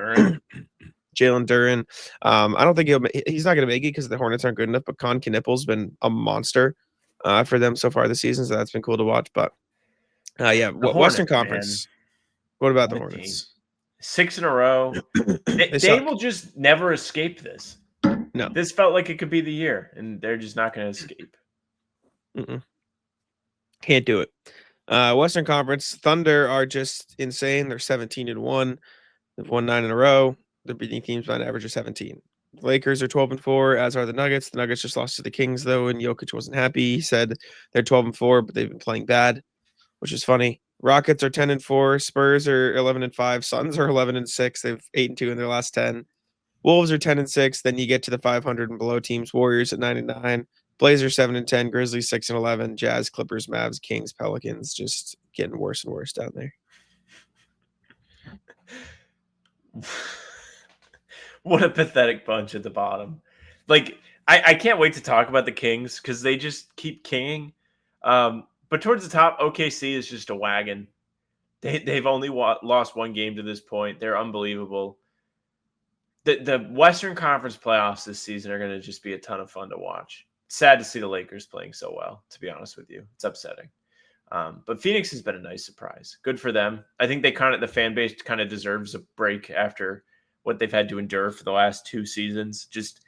Speaker 2: Jalen Duren. I don't think he's not going to make it because the Hornets aren't good enough, but Con Knippel's been a monster for them so far this season, so that's been cool to watch. But Western Conference. Man. What about the Hornets?
Speaker 3: 6 in a row. they will just never escape this.
Speaker 2: No.
Speaker 3: This felt like it could be the year, and they're just not going to escape.
Speaker 2: Can't do it. Western Conference, Thunder are just insane. They're 17-1. They've won 9 in a row. They're beating teams by an average of 17. Lakers are 12-4, as are the Nuggets. The Nuggets just lost to the Kings, though, and Jokic wasn't happy. He said they're 12-4, but they've been playing bad, which is funny. Rockets are 10-4. Spurs are 11-5. Suns are 11-6. They've 8-2 in their last 10. Wolves are 10-6. Then you get to the 500 and below teams. Warriors at 9-9. Blazers 7-10. Grizzlies 6-11. Jazz, Clippers, Mavs, Kings, Pelicans. Just getting worse and worse down there.
Speaker 3: What a pathetic bunch at the bottom. Like, I can't wait to talk about the Kings because they just keep kinging. But towards the top, OKC is just a wagon. They've only lost one game to this point. They're unbelievable. The Western Conference playoffs this season are going to just be a ton of fun to watch. It's sad to see the Lakers playing so well, to be honest with you. It's upsetting. But Phoenix has been a nice surprise. Good for them. I think the fan base kind of deserves a break after what they've had to endure for the last 2 seasons. Just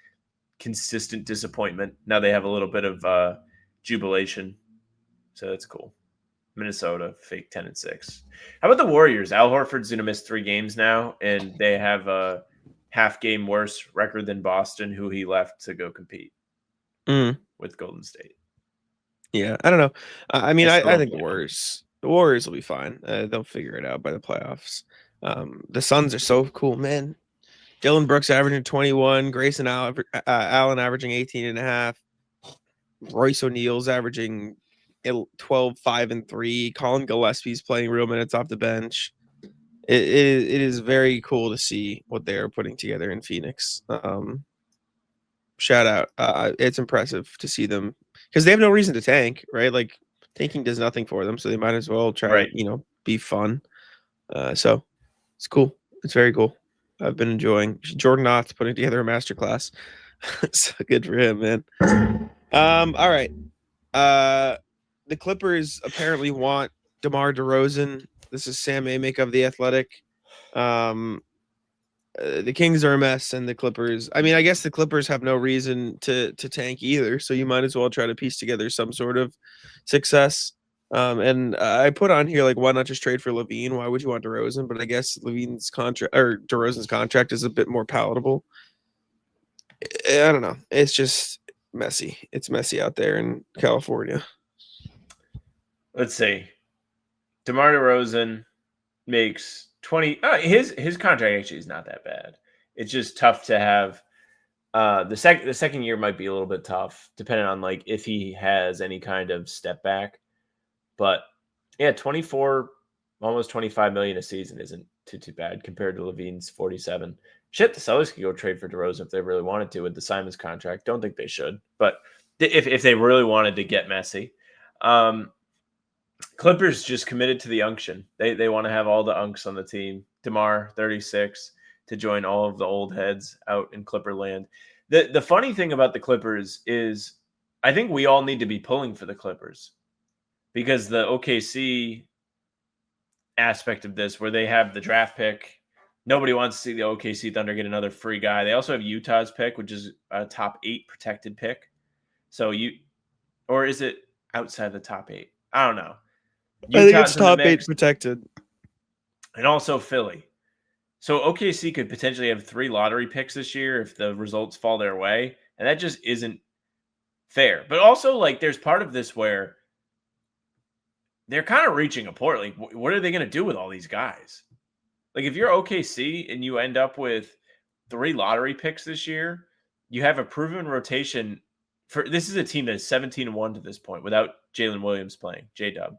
Speaker 3: consistent disappointment. Now they have a little bit of jubilation. So that's cool. Minnesota, fake 10-6. How about the Warriors? Al Horford's going to miss 3 games now, and they have a half-game worse record than Boston, who he left to go compete with Golden State.
Speaker 2: Yeah, I don't know. I mean, I think the Warriors will be fine. They'll figure it out by the playoffs. The Suns are so cool, man. Dylan Brooks averaging 21, Grayson Allen averaging 18.5, Royce O'Neal's averaging 12, 5, and 3. Colin Gillespie's playing real minutes off the bench. It is very cool to see what they are putting together in Phoenix. Shout out. It's impressive to see them because they have no reason to tank, right? Like tanking does nothing for them, so they might as well try to, be fun. So it's cool. It's very cool. I've been enjoying. Jordan Knott's putting together a masterclass. So good for him, man. All right. The Clippers apparently want DeMar DeRozan. This is Sam Amick of The Athletic. The Kings are a mess, and the Clippers. I mean, I guess the Clippers have no reason to tank either, so you might as well try to piece together some sort of success. And I put on here like, why not just trade for Levine? Why would you want DeRozan? But I guess Levine's contract or DeRozan's contract is a bit more palatable. I don't know. It's just messy. It's messy out there in California.
Speaker 3: Let's see. DeMar DeRozan makes 20. His contract actually is not that bad. It's just tough to have. The second year might be a little bit tough, depending on like if he has any kind of step back. But yeah, 24, almost 25 million a season isn't too bad compared to Levine's 47. Shit, the Celtics could go trade for DeRozan if they really wanted to with the Simons contract. Don't think they should, but if they really wanted to get messy, Clippers just committed to the unction. They want to have all the unks on the team. DeMar, 36, to join all of the old heads out in Clipper land. The funny thing about the Clippers is I think we all need to be pulling for the Clippers because the OKC aspect of this, where they have the draft pick, nobody wants to see the OKC Thunder get another free guy. They also have Utah's pick, which is a top 8 protected pick. So or is it outside the top 8? I don't know.
Speaker 2: I think it's top 8 protected.
Speaker 3: And also Philly. So OKC could potentially have 3 lottery picks this year if the results fall their way. And that just isn't fair. But also, like, there's part of this where they're kind of reaching a point. Like, what are they going to do with all these guys? Like, if you're OKC and you end up with 3 lottery picks this year, you have a proven rotation. This is a team that is 17-1 to this point without Jalen Williams playing, J-Dub.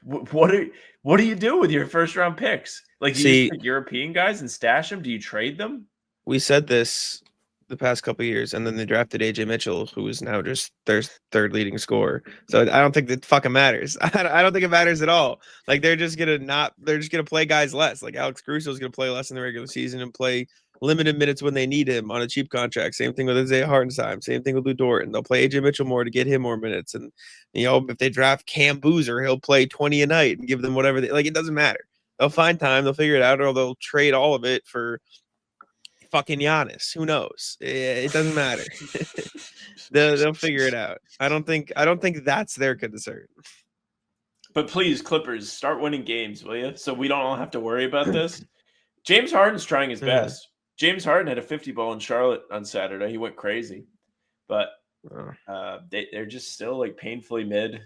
Speaker 3: What do you do with your first round picks? Like, do you just pick European guys and stash them? Do you trade them?
Speaker 2: We said this the past couple of years, and then they drafted AJ Mitchell, who is now just their 3rd leading scorer. So I don't think that fucking matters. I don't think it matters at all. Like, they're just gonna play guys less. Like, Alex Caruso is gonna play less in the regular season and play limited minutes when they need him on a cheap contract. Same thing with Isaiah Hartenstein. Same thing with Lou Dort. They'll play AJ Mitchell more to get him more minutes. And, if they draft Cam Boozer, he'll play 20 a night and give them whatever they like. It doesn't matter. They'll find time. They'll figure it out, or they'll trade all of it for fucking Giannis. Who knows? It doesn't matter. They'll figure it out. I don't think that's their concern.
Speaker 3: But please, Clippers, start winning games, will you? So we don't all have to worry about this. James Harden's trying his best. James Harden had a 50 ball in Charlotte on Saturday. He went crazy. But they're just still like painfully mid.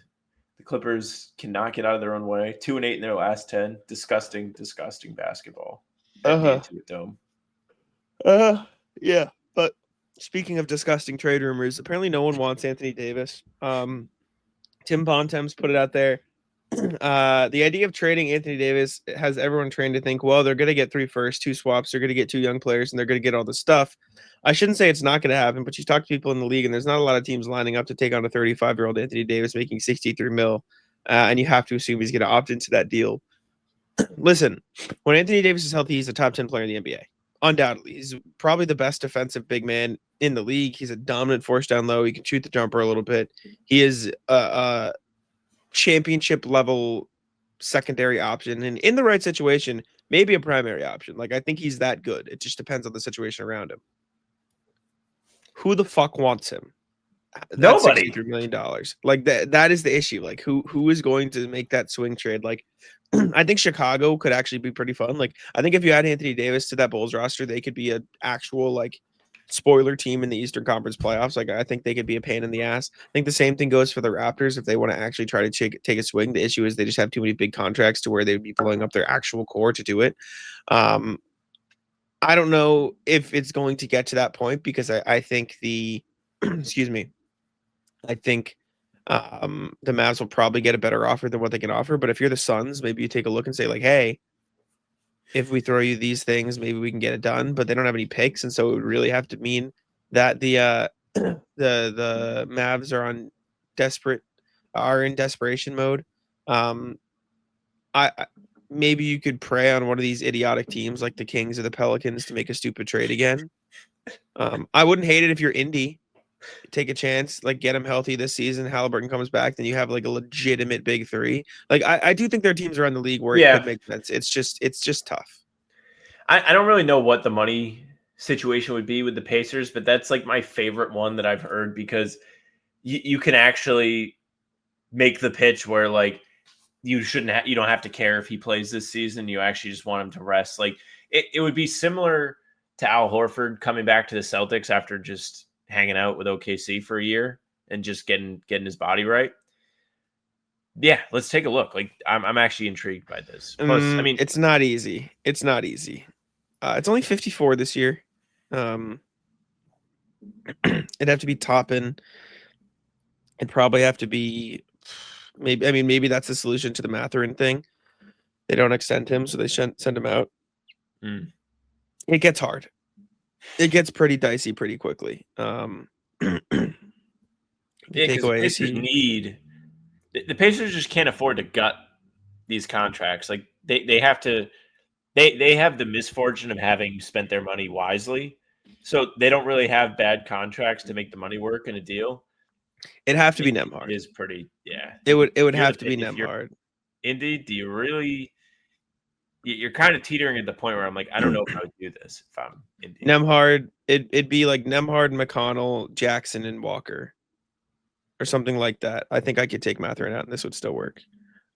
Speaker 3: The Clippers cannot get out of their own way. 2-8 in their last 10. Disgusting basketball. Into a dome.
Speaker 2: Yeah. But speaking of disgusting trade rumors, apparently no one wants Anthony Davis. Tim Bontemps put it out there. The idea of trading Anthony Davis has everyone trained to think, well, they're going to get 3 firsts, 2 swaps, they're going to get 2 young players, and they're going to get all this stuff. I shouldn't say it's not going to happen, but you talk to people in the league, and there's not a lot of teams lining up to take on a 35-year-old Anthony Davis making 63 mil, and you have to assume he's going to opt into that deal. Listen, when Anthony Davis is healthy, he's a top 10 player in the NBA. Undoubtedly. He's probably the best defensive big man in the league. He's a dominant force down low. He can shoot the jumper a little bit. He is a championship level secondary option, and in the right situation, maybe a primary option. Like, I think he's that good. It just depends on the situation around him. Who the fuck wants him? That's
Speaker 3: Nobody.
Speaker 2: $63 million. Like, that is the issue. Like, who is going to make that swing trade? Like, I think Chicago could actually be pretty fun. Like, I think if you add Anthony Davis to that Bulls roster, they could be an actual, like, spoiler team in the Eastern Conference playoffs. Like, I think they could be a pain in the ass. I think the same thing goes for the Raptors if they want to actually try to take a swing. The issue is they just have too many big contracts to where they would be blowing up their actual core to do it. I don't know if it's going to get to that point because I think the excuse me, I think the Mavs will probably get a better offer than what they can offer. But if you're the Suns, maybe you take a look and say, like, hey, if we throw you these things, maybe we can get it done. But they don't have any picks, and so it would really have to mean that the Mavs are in desperation mode. I maybe you could prey on one of these idiotic teams like the Kings or the Pelicans to make a stupid trade again. I wouldn't hate it if you're Indy. Take a chance, like get him healthy this season. Halliburton comes back, then you have like a legitimate big 3. Like I do think there are teams around the league where it could make sense. It's just tough.
Speaker 3: I don't really know what the money situation would be with the Pacers, but that's like my favorite one that I've heard because you can actually make the pitch where like you don't have to care if he plays this season. You actually just want him to rest. Like it would be similar to Al Horford coming back to the Celtics after just hanging out with OKC for a year and just getting his body right. Yeah, let's take a look. Like I'm actually intrigued by this. Plus, I mean,
Speaker 2: it's not easy. It's not easy. It's only 54 this year. It'd have to be Toppin. It'd probably have to be maybe that's the solution to the Mathurin thing. They don't extend him, so they send him out. It gets hard. It gets pretty dicey pretty quickly.
Speaker 3: The Pacers just can't afford to gut these contracts. Like they have to. They have the misfortune of having spent their money wisely, so they don't really have bad contracts to make the money work in a deal.
Speaker 2: It'd have to be Nembhard.
Speaker 3: It is pretty, yeah.
Speaker 2: It would have to be Nembhard.
Speaker 3: Indeed, do you really? You're kind of teetering at the point where I'm like, I don't know if I would do this if I'm Indeed.
Speaker 2: Nembhard. It'd be like Nembhard, McConnell, Jackson, and Walker, or something like that. I think I could take Mathurin out, and this would still work.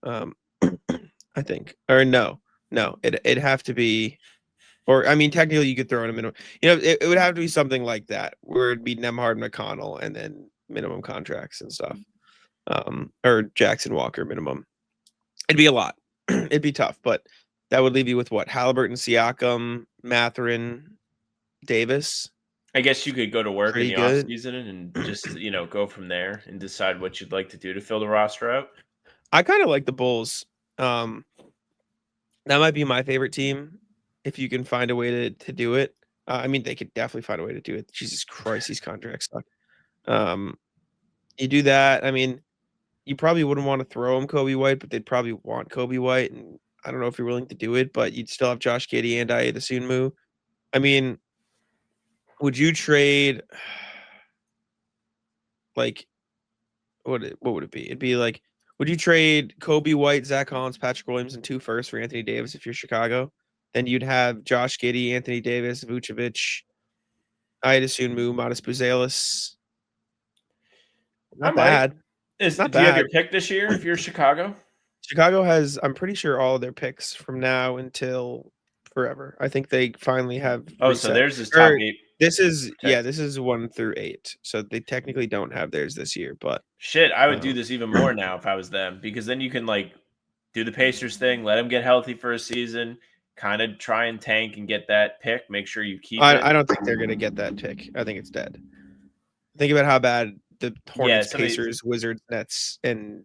Speaker 2: I think, or no, it'd have to be, or I mean, technically you could throw in a minimum. You know, it would have to be something like that, where it'd be Nembhard, McConnell, and then minimum contracts and stuff, or Jackson, Walker minimum. It'd be a lot. It'd be tough, but that would leave you with what? Halliburton, Siakam, Mathurin, Davis.
Speaker 3: I guess you could go to work
Speaker 2: Pretty
Speaker 3: in the
Speaker 2: good.
Speaker 3: offseason and just go from there and decide what you'd like to do to fill the roster out.
Speaker 2: I kind of like the Bulls. That might be my favorite team if you can find a way to do it. I mean, they could definitely find a way to do it. Jesus Christ, these contracts suck. You do that. I mean, you probably wouldn't want to throw him Kobe White, but they'd probably want Kobe White. And I don't know if you're willing to do it, but you'd still have Josh Giddey and Aida Sunmu. I mean, would you trade like what would it be? It'd be like, would you trade Kobe White, Zach Collins, Patrick Williams, and 2 firsts for Anthony Davis if you're Chicago? Then you'd have Josh Giddey, Anthony Davis, Vucevic, Aida Sunmu, Modest Buzelis. Not bad.
Speaker 3: Do you have your pick this year if you're Chicago?
Speaker 2: Chicago has, I'm pretty sure, all of their picks from now until forever. I think they finally have.
Speaker 3: Oh, so there's this top 8.
Speaker 2: This is 1 through 8. So they technically don't have theirs this year, but
Speaker 3: shit, I would do this even more now if I was them, because then you can like do the Pacers thing, let them get healthy for a season, kind of try and tank and get that pick. Make sure you keep it.
Speaker 2: I don't think they're going to get that pick. I think it's dead. Think about how bad the Hornets, Pacers, Wizards, Nets, and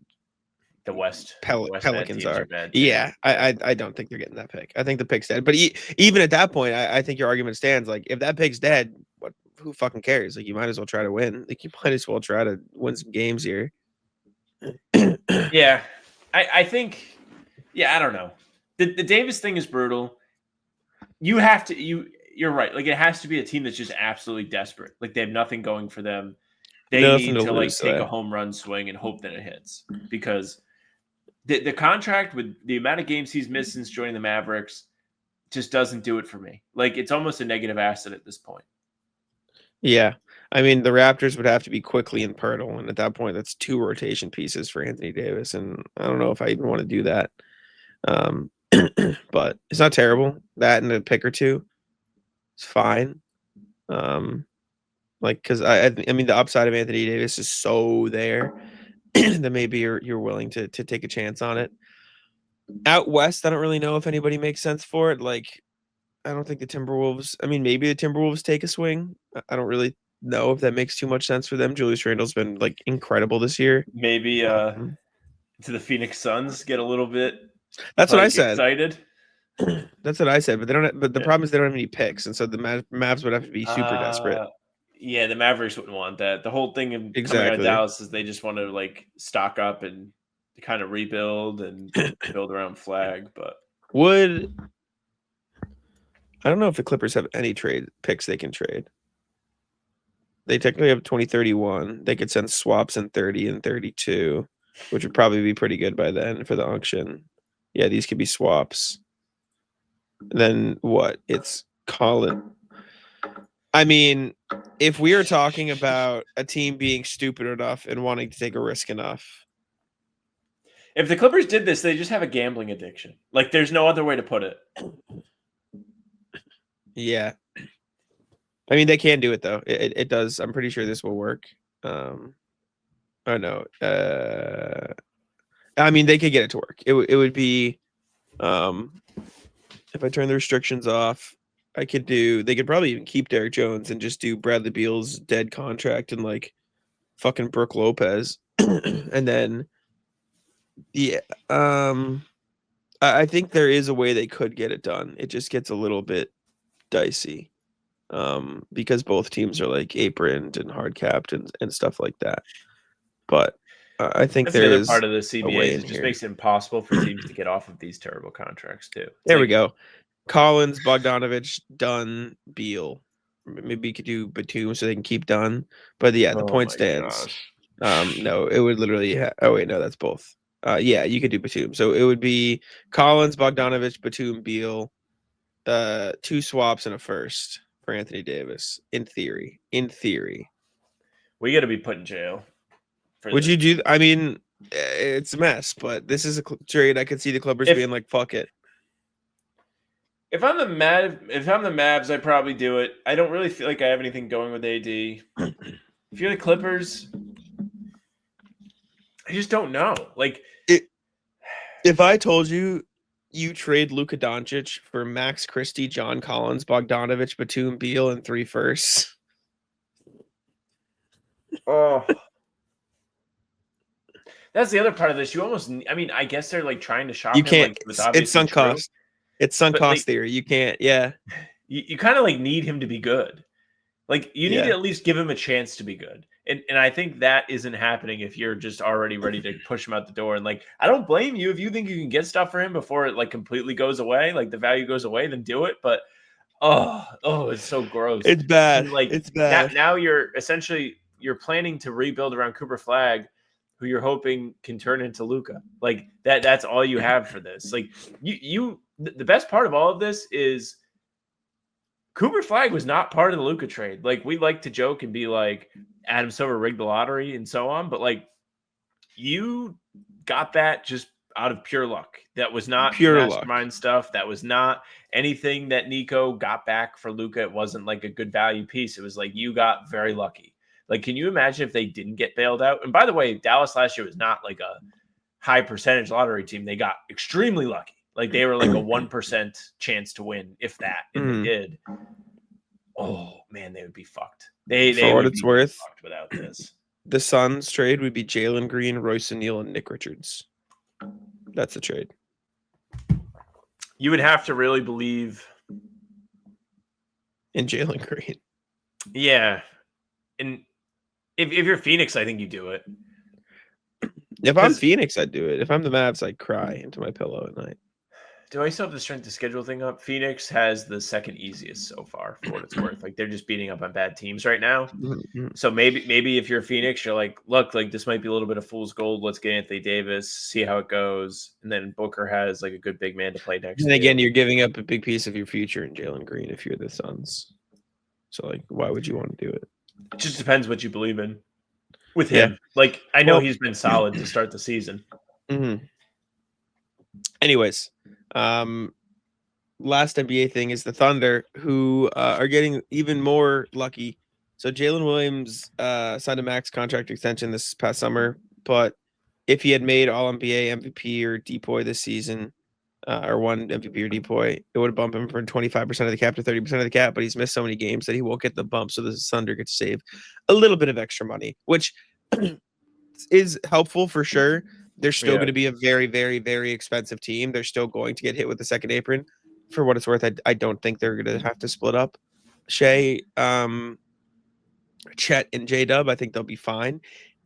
Speaker 3: the West
Speaker 2: Pelicans are.
Speaker 3: bad,
Speaker 2: yeah, I don't think they're getting that pick. I think the pick's dead. But even at that point, I think your argument stands. Like, if that pick's dead, who fucking cares? Like, you might as well try to win. Like, you might as well try to win some games here.
Speaker 3: Yeah, I think. Yeah, I don't know. The Davis thing is brutal. You have to. You're right. Like, it has to be a team that's just absolutely desperate. Like, they have nothing going for them. They need to like take a home run swing and hope that it hits, because the contract with the amount of games he's missed since joining the Mavericks just doesn't do it for me. Like, it's almost a negative asset at this point.
Speaker 2: Yeah. I mean, the Raptors would have to be Quickly and Pirtle, and at that point, that's 2 rotation pieces for Anthony Davis, and I don't know if I even want to do that. But it's not terrible. That and a pick or two, it's fine. Because I mean, the upside of Anthony Davis is so there that maybe you're willing to take a chance on it. Out west, I don't really know if anybody makes sense for it. Like, I don't think the Timberwolves. I mean, maybe the Timberwolves take a swing. I don't really know if that makes too much sense for them. Julius Randle's been like incredible this year.
Speaker 3: Maybe to the Phoenix Suns get a little bit.
Speaker 2: That's what I said.
Speaker 3: Excited.
Speaker 2: That's what I said. But they don't. But the problem is they don't have any picks, and so the Mavs would have to be super desperate.
Speaker 3: Yeah, the Mavericks wouldn't want that. The whole thing of coming out of Dallas is they just want to like stock up and kind of rebuild and build around Flag. But
Speaker 2: I don't know if the Clippers have any trade picks they can trade. They technically have 2031. They could send swaps in 30 and 32, which would probably be pretty good by then for the auction. Yeah, these could be swaps. Then what? It's Colin. I mean, if we are talking about a team being stupid enough and wanting to take a risk enough.
Speaker 3: If the Clippers did this, they just have a gambling addiction. Like, there's no other way to put it.
Speaker 2: Yeah. I mean, they can do it, though. It does. I'm pretty sure this will work. Oh, no. I mean, they could get it to work. It would be, if I turn the restrictions off, they could probably even keep Derek Jones and just do Bradley Beal's dead contract and like fucking Brooke Lopez. And then, yeah, I think there is a way they could get it done. It just gets a little bit dicey because both teams are like aproned and hard capped and stuff like that. But I think
Speaker 3: that's the other part of the CBA. It just makes it impossible for teams to get off of these terrible contracts too.
Speaker 2: There we go. Collins, Bogdanovich, Dunn, Beal. Maybe you could do Batum so they can keep Dunn. But yeah, the point stands. No, it would literally. Oh wait, no, that's both. Yeah, you could do Batum. So it would be Collins, Bogdanovich, Batum, Beal, 2 swaps and a first for Anthony Davis. In theory,
Speaker 3: we got to be put in jail.
Speaker 2: Would you do? I mean, it's a mess, but this is a trade. I could see the Clippers being like, "Fuck it."
Speaker 3: If I'm the Mavs, I probably do it. I don't really feel like I have anything going with AD. If you're the Clippers, I just don't know. Like,
Speaker 2: if I told you trade Luka Doncic for Max Christie, John Collins, Bogdanovich, Batum, Beal, and 3 firsts.
Speaker 3: Oh. That's the other part of this. You almost, I mean, I guess they're like trying to shop.
Speaker 2: You can't.
Speaker 3: Like,
Speaker 2: it's sunk cost. It's sunk cost theory. You can't. Yeah.
Speaker 3: You kind of like need him to be good. Like, you need to at least give him a chance to be good. And I think that isn't happening if you're just already ready to push him out the door. And like, I don't blame you if you think you can get stuff for him before it like completely goes away, like the value goes away, then do it. But it's so gross.
Speaker 2: It's bad.
Speaker 3: And, like,
Speaker 2: it's bad.
Speaker 3: Now you're planning to rebuild around Cooper Flag, who you're hoping can turn into Luka. Like that's all you have for this. Like the best part of all of this is Cooper Flag was not part of the Luka trade. Like, we like to joke and be like, Adam Silver rigged the lottery and so on, but like, you got that just out of pure luck. That was not pure mastermind stuff. That was not anything that Nico got back for Luka. It wasn't like a good value piece. It was like, you got very lucky. Like, can you imagine if they didn't get bailed out? And by the way, Dallas last year was not like a high percentage lottery team. They got extremely lucky. Like they were like a 1% chance to win, if that, and they did. Oh man, they would be fucked. They
Speaker 2: For what
Speaker 3: would
Speaker 2: it's
Speaker 3: be
Speaker 2: worth,
Speaker 3: fucked without this.
Speaker 2: the Suns trade would be Jalen Green, Royce O'Neal, and Nick Richards. That's the trade.
Speaker 3: You would have to really believe
Speaker 2: in Jalen Green.
Speaker 3: Yeah. And if you're Phoenix, I think you do it.
Speaker 2: If I'm Phoenix, I'd do it. If I'm the Mavs, I'd cry into my pillow at night.
Speaker 3: Do I still have the strength to schedule thing up? Phoenix has the second easiest so far, for what it's worth. Like they're just beating up on bad teams right now.
Speaker 2: Mm-hmm.
Speaker 3: So maybe if you're Phoenix, you're like, look, like this might be a little bit of fool's gold. Let's get Anthony Davis, see how it goes, and then Booker has like a good big man to play next.
Speaker 2: And again, you're giving up a big piece of your future in Jalen Green if you're the Suns. So like, why would you want to do it?
Speaker 3: It just depends what you believe in with him. Yeah. Like I know he's been solid to start the season.
Speaker 2: Mm-hmm. Anyways. Last NBA thing is the Thunder, who are getting even more lucky. So Jalen Williams signed a max contract extension this past summer, but if he had made All-NBA, MVP, or DPOY this season, or won MVP or DPOY, it would have bumped him from 25% of the cap to 30% of the cap, but he's missed so many games that he won't get the bump, so the Thunder get to save a little bit of extra money, which is helpful for sure. They're still going to be a very, very, very expensive team. They're still going to get hit with the second apron. For what it's worth, I don't think they're going to have to split up Shea, Chet, and J-Dub. I think they'll be fine.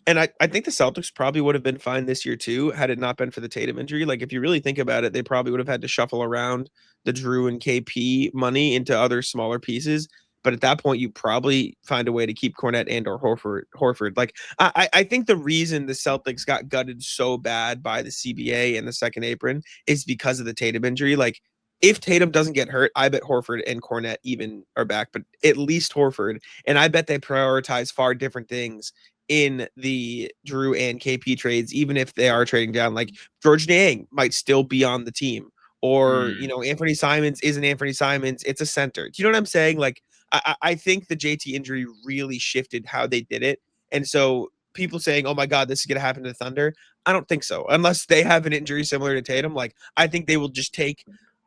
Speaker 2: And I think the Celtics probably would have been fine this year too, had it not been for the Tatum injury. Like, if you really think about it, they probably would have had to shuffle around the Drew and KP money into other smaller pieces. But at that point, you probably find a way to keep Cornette and or Horford. Like, I think the reason the Celtics got gutted so bad by the CBA and the second apron is because of the Tatum injury. Like, if Tatum doesn't get hurt, I bet Horford and Cornette even are back, but at least Horford. And I bet they prioritize far different things in the Drew and KP trades, even if they are trading down. Like George Niang might still be on the team, or Anthony Simons isn't Anthony Simons. It's a center. Do you know what I'm saying? Like, I think the JT injury really shifted how they did it. And so people saying, oh my God, this is going to happen to the Thunder. I don't think so. Unless they have an injury similar to Tatum. Like, I think they will just take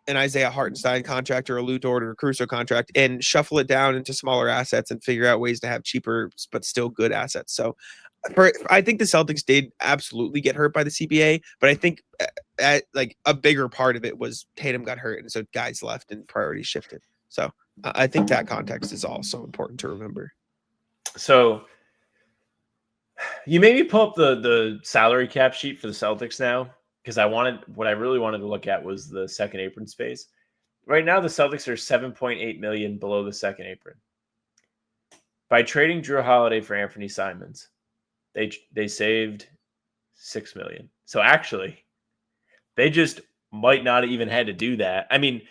Speaker 2: an Isaiah Hartenstein contract or a Lou Dort or a Caruso contract and shuffle it down into smaller assets and figure out ways to have cheaper but still good assets. So I think the Celtics did absolutely get hurt by the CBA, but I think like a bigger part of it was Tatum got hurt, and so guys left and priorities shifted. So I think that context is also important to remember.
Speaker 3: So you made me pull up the salary cap sheet for the Celtics now, because what I really wanted to look at was the second apron space. Right now, the Celtics are $7.8 million below the second apron. By trading Drew Holiday for Anthony Simons, they saved $6 million. So actually, they just might not even had to do that. I mean,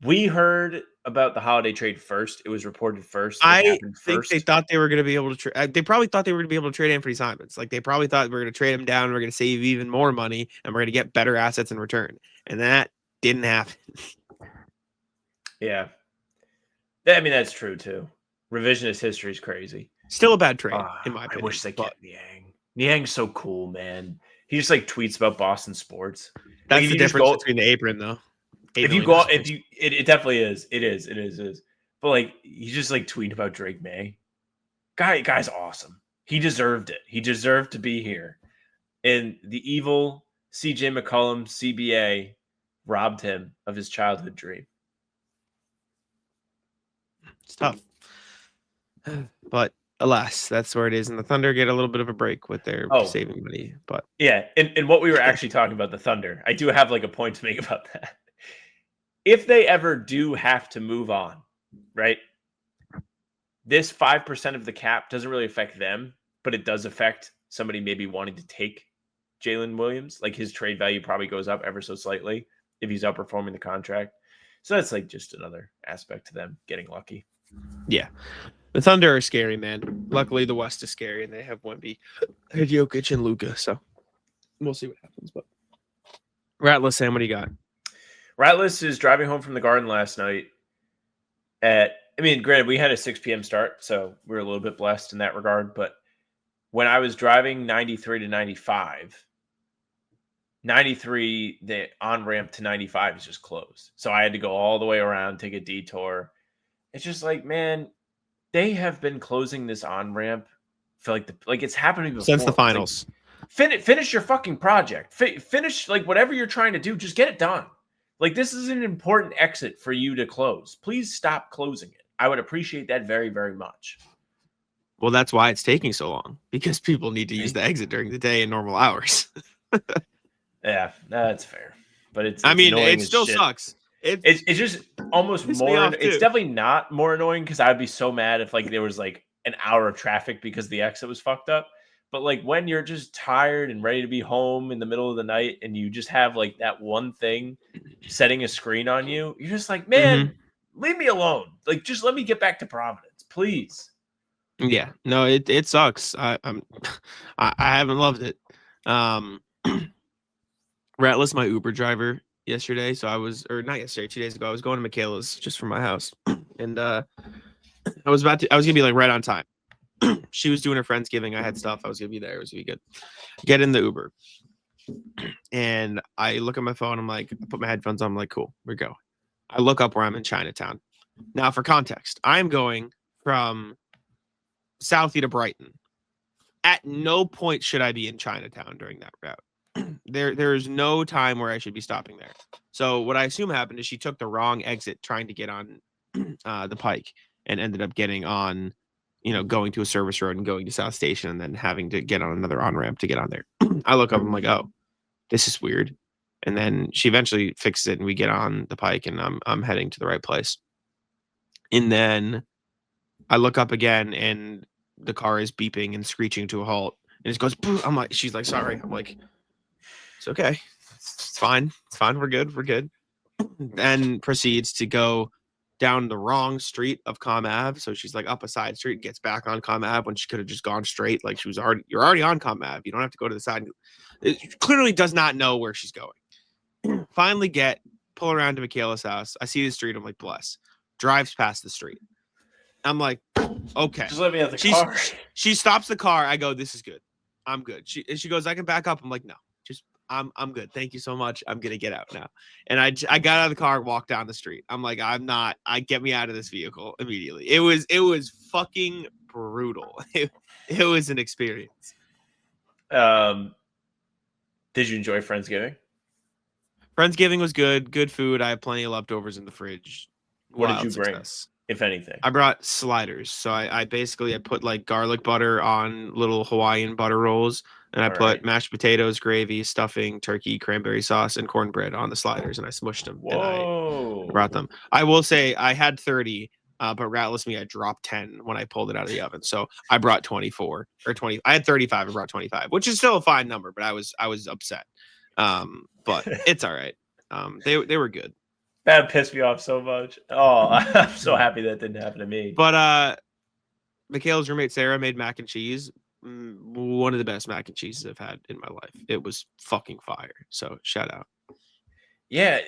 Speaker 3: we heard about the Holiday trade first. It was reported first.
Speaker 2: I think they thought they were going to be able to trade. They probably thought they were going to be able to trade Anthony Simons. Like, they probably thought we're going to trade him down. We're going to save even more money, and we're going to get better assets in return. And that didn't happen.
Speaker 3: Yeah. I mean, that's true too. Revisionist history is crazy.
Speaker 2: Still a bad trade, in my opinion.
Speaker 3: I wish they kept Niang. Niang's so cool, man. He just like tweets about Boston sports.
Speaker 2: That's the difference between the apron, though.
Speaker 3: It definitely is. It is. But like, he's just like tweeting about Drake May. Guy's awesome. He deserved it. He deserved to be here. And the evil CJ McCollum CBA robbed him of his childhood dream.
Speaker 2: It's tough. But alas, that's where it is. And the Thunder get a little bit of a break with their saving money. But
Speaker 3: yeah, and what we were actually talking about, the Thunder, I do have like a point to make about that. If they ever do have to move on, right? This 5% of the cap doesn't really affect them, but it does affect somebody maybe wanting to take Jalen Williams. Like, his trade value probably goes up ever so slightly if he's outperforming the contract. So that's like just another aspect to them getting lucky.
Speaker 2: Yeah. The Thunder are scary, man. Luckily, the West is scary, and they have Wemby, Jokic, and Luka. So we'll see what happens. But Ratless, Sam, what do you got?
Speaker 3: Ratless is driving home from the Garden last night granted, we had a 6 p.m. start, so we were a little bit blessed in that regard. But when I was driving 93 to 95, 93, the on ramp to 95 is just closed. So I had to go all the way around, take a detour. It's just like, man, they have been closing this on ramp for like it's happening before.
Speaker 2: Since the
Speaker 3: It's like,
Speaker 2: finals.
Speaker 3: finish your fucking project. Finish like whatever you're trying to do. Just get it done. Like this is an important exit for you to close. Please stop closing it. I would appreciate that very, very much.
Speaker 2: Well, that's why it's taking so long, because people need to use the exit during the day in normal hours.
Speaker 3: Yeah, that's fair. But it's
Speaker 2: I mean,
Speaker 3: annoying
Speaker 2: it
Speaker 3: as
Speaker 2: still
Speaker 3: shit.
Speaker 2: sucks.
Speaker 3: It's just almost
Speaker 2: Pisses me
Speaker 3: more.
Speaker 2: off,
Speaker 3: It's
Speaker 2: too.
Speaker 3: definitely not more annoying because I'd be so mad if like there was like an hour of traffic because the exit was fucked up. But like when you're just tired and ready to be home in the middle of the night and you just have like that one thing setting a screen on you, you're just like, man, leave me alone. Like just let me get back to Providence, please.
Speaker 2: Yeah, no, it sucks. I haven't loved it. Ratless, my Uber driver yesterday. So not yesterday, 2 days ago. I was going to Michaela's just from my house, and I was gonna be like right on time. She was doing her Friendsgiving. I had stuff. I was gonna be there. It was gonna be good. Get in the Uber, and I look at my phone. I'm like, I put my headphones on. I'm like, cool, we're going. I look up where I'm in Chinatown. Now, for context, I'm going from Southie to Brighton. At no point should I be in Chinatown during that route. There's no time where I should be stopping there. So what I assume happened is she took the wrong exit trying to get on the Pike and ended up getting on, going to a service road and going to South Station and then having to get on another on-ramp to get on there. I look up, I'm like, oh, this is weird. And then she eventually fixes it and we get on the Pike and I'm heading to the right place. And then I look up again and the car is beeping and screeching to a halt. And it goes, boom. I'm like, she's like, sorry. I'm like, it's okay. It's fine. It's fine. We're good. We're good. Then proceeds to go down the wrong street of Com Ave. So she's like up a side street, gets back on Com Ave when she could have just gone straight. Like you're already on Com Ave. You don't have to go to the side. It clearly does not know where she's going. Finally pull around to Michaela's house. I see the street. I'm like, bless. Drives past the street. I'm like, okay.
Speaker 3: Just let me out the car.
Speaker 2: She stops the car. I go, this is good. I'm good. She goes, I can back up. I'm like, no, just I'm good. Thank you so much. I'm gonna get out now. And I got out of the car, walked down the street. I'm like, get me out of this vehicle immediately. It was fucking brutal. It was an experience.
Speaker 3: Did you enjoy Friendsgiving?
Speaker 2: Friendsgiving was good. Good food. I have plenty of leftovers in the fridge.
Speaker 3: What did you bring,
Speaker 2: success.
Speaker 3: if anything?
Speaker 2: I brought sliders. So I basically put like garlic butter on little Hawaiian butter rolls. And I put mashed potatoes, gravy, stuffing, turkey, cranberry sauce, and cornbread on the sliders. And I smushed them.
Speaker 3: Whoa.
Speaker 2: And I brought them. I will say I had 30, but ratless me, I dropped 10 when I pulled it out of the oven. So I brought 24 or 20. I had 35. I brought 25, which is still a fine number, but I was upset. But it's all right. They were good.
Speaker 3: That pissed me off so much. Oh, I'm so happy that didn't happen to me.
Speaker 2: But Michaela's roommate Sarah made mac and cheese. One of the best mac and cheeses I've had in my life. It was fucking fire. So shout out.
Speaker 3: Yeah,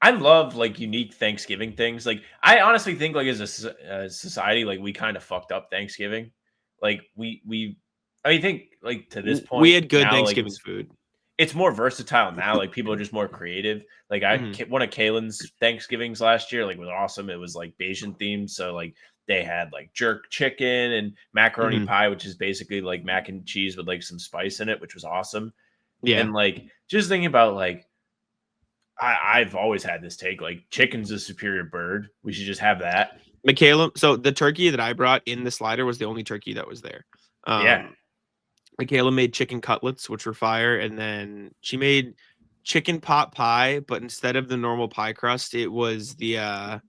Speaker 3: I love like unique Thanksgiving things. Like I honestly think like as a society, like we kind of fucked up Thanksgiving. Like I think like to this point
Speaker 2: we had good
Speaker 3: now,
Speaker 2: Thanksgiving
Speaker 3: like,
Speaker 2: food.
Speaker 3: It's more versatile now. Like people are just more creative. Like one of Kaylin's Thanksgivings last year, like was awesome. It was like Bayesian themed. So like they had like jerk chicken and macaroni pie, which is basically like mac and cheese with like some spice in it, which was awesome. Yeah. And like just thinking about like I've always had this take, like chicken's a superior bird. We should just have that.
Speaker 2: Michaela, so the turkey that I brought in the slider was the only turkey that was there.
Speaker 3: Yeah.
Speaker 2: Michaela made chicken cutlets, which were fire, and then she made chicken pot pie, but instead of the normal pie crust, it was the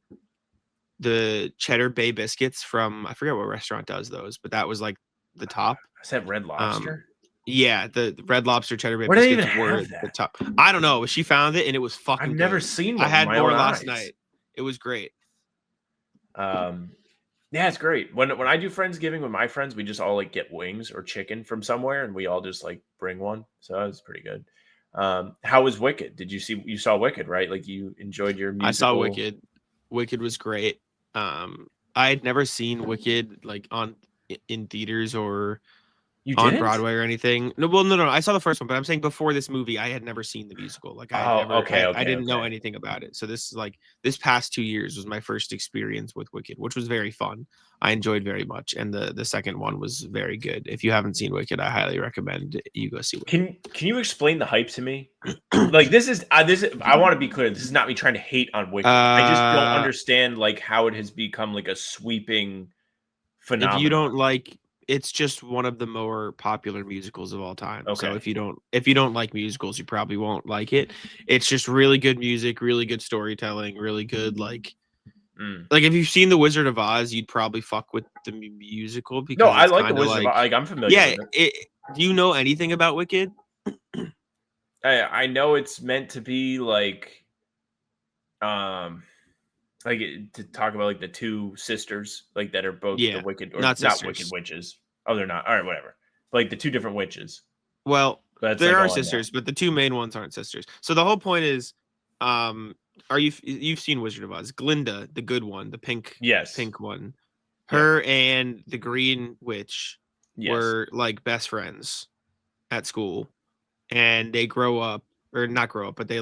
Speaker 2: cheddar bay biscuits from, I forget what restaurant does those, but that was like the top.
Speaker 3: Is that Red Lobster?
Speaker 2: Yeah, the Red Lobster cheddar bay
Speaker 3: Where
Speaker 2: biscuits were the top. I don't know. She found it and it was fucking
Speaker 3: I've never
Speaker 2: good.
Speaker 3: seen one.
Speaker 2: I had more last night. It was great.
Speaker 3: Yeah, it's great. When I do Friendsgiving with my friends, we just all like get wings or chicken from somewhere and we all just like bring one. So that was pretty good. How was Wicked? You saw Wicked, right? Like you enjoyed your musical.
Speaker 2: I saw Wicked. Wicked was great. I had never seen Wicked like in theaters or
Speaker 3: You
Speaker 2: on
Speaker 3: didn't?
Speaker 2: Broadway or anything. No. I saw the first one, but I'm saying before this movie, I had never seen the musical. Like I had I didn't know anything about it. So this is like this past 2 years was my first experience with Wicked, which was very fun. I enjoyed very much, and the second one was very good. If you haven't seen Wicked, I highly recommend you go see Wicked.
Speaker 3: Can you explain the hype to me? Like this is I want to be clear. This is not me trying to hate on Wicked. I just don't understand like how it has become like a sweeping phenomenon.
Speaker 2: If you don't like, it's just one of the more popular musicals of all time.
Speaker 3: Okay.
Speaker 2: So if you don't like musicals, you probably won't like it. It's just really good music, really good storytelling, really good like if you've seen The Wizard of Oz, you'd probably fuck with the musical because
Speaker 3: no, I like The Wizard of Oz. Like I'm familiar.
Speaker 2: Yeah,
Speaker 3: with it.
Speaker 2: Do you know anything about Wicked?
Speaker 3: I know it's meant to be like to talk about like the two sisters like that are both the wicked or not wicked witches. Oh, they're not. All right, whatever. Like the two different witches.
Speaker 2: Well, there are sisters, but the two main ones aren't sisters. So the whole point is, you've seen Wizard of Oz? Glinda, the good one, the pink one. Her and the green witch were like best friends at school, and they grow up, or not grow up, but they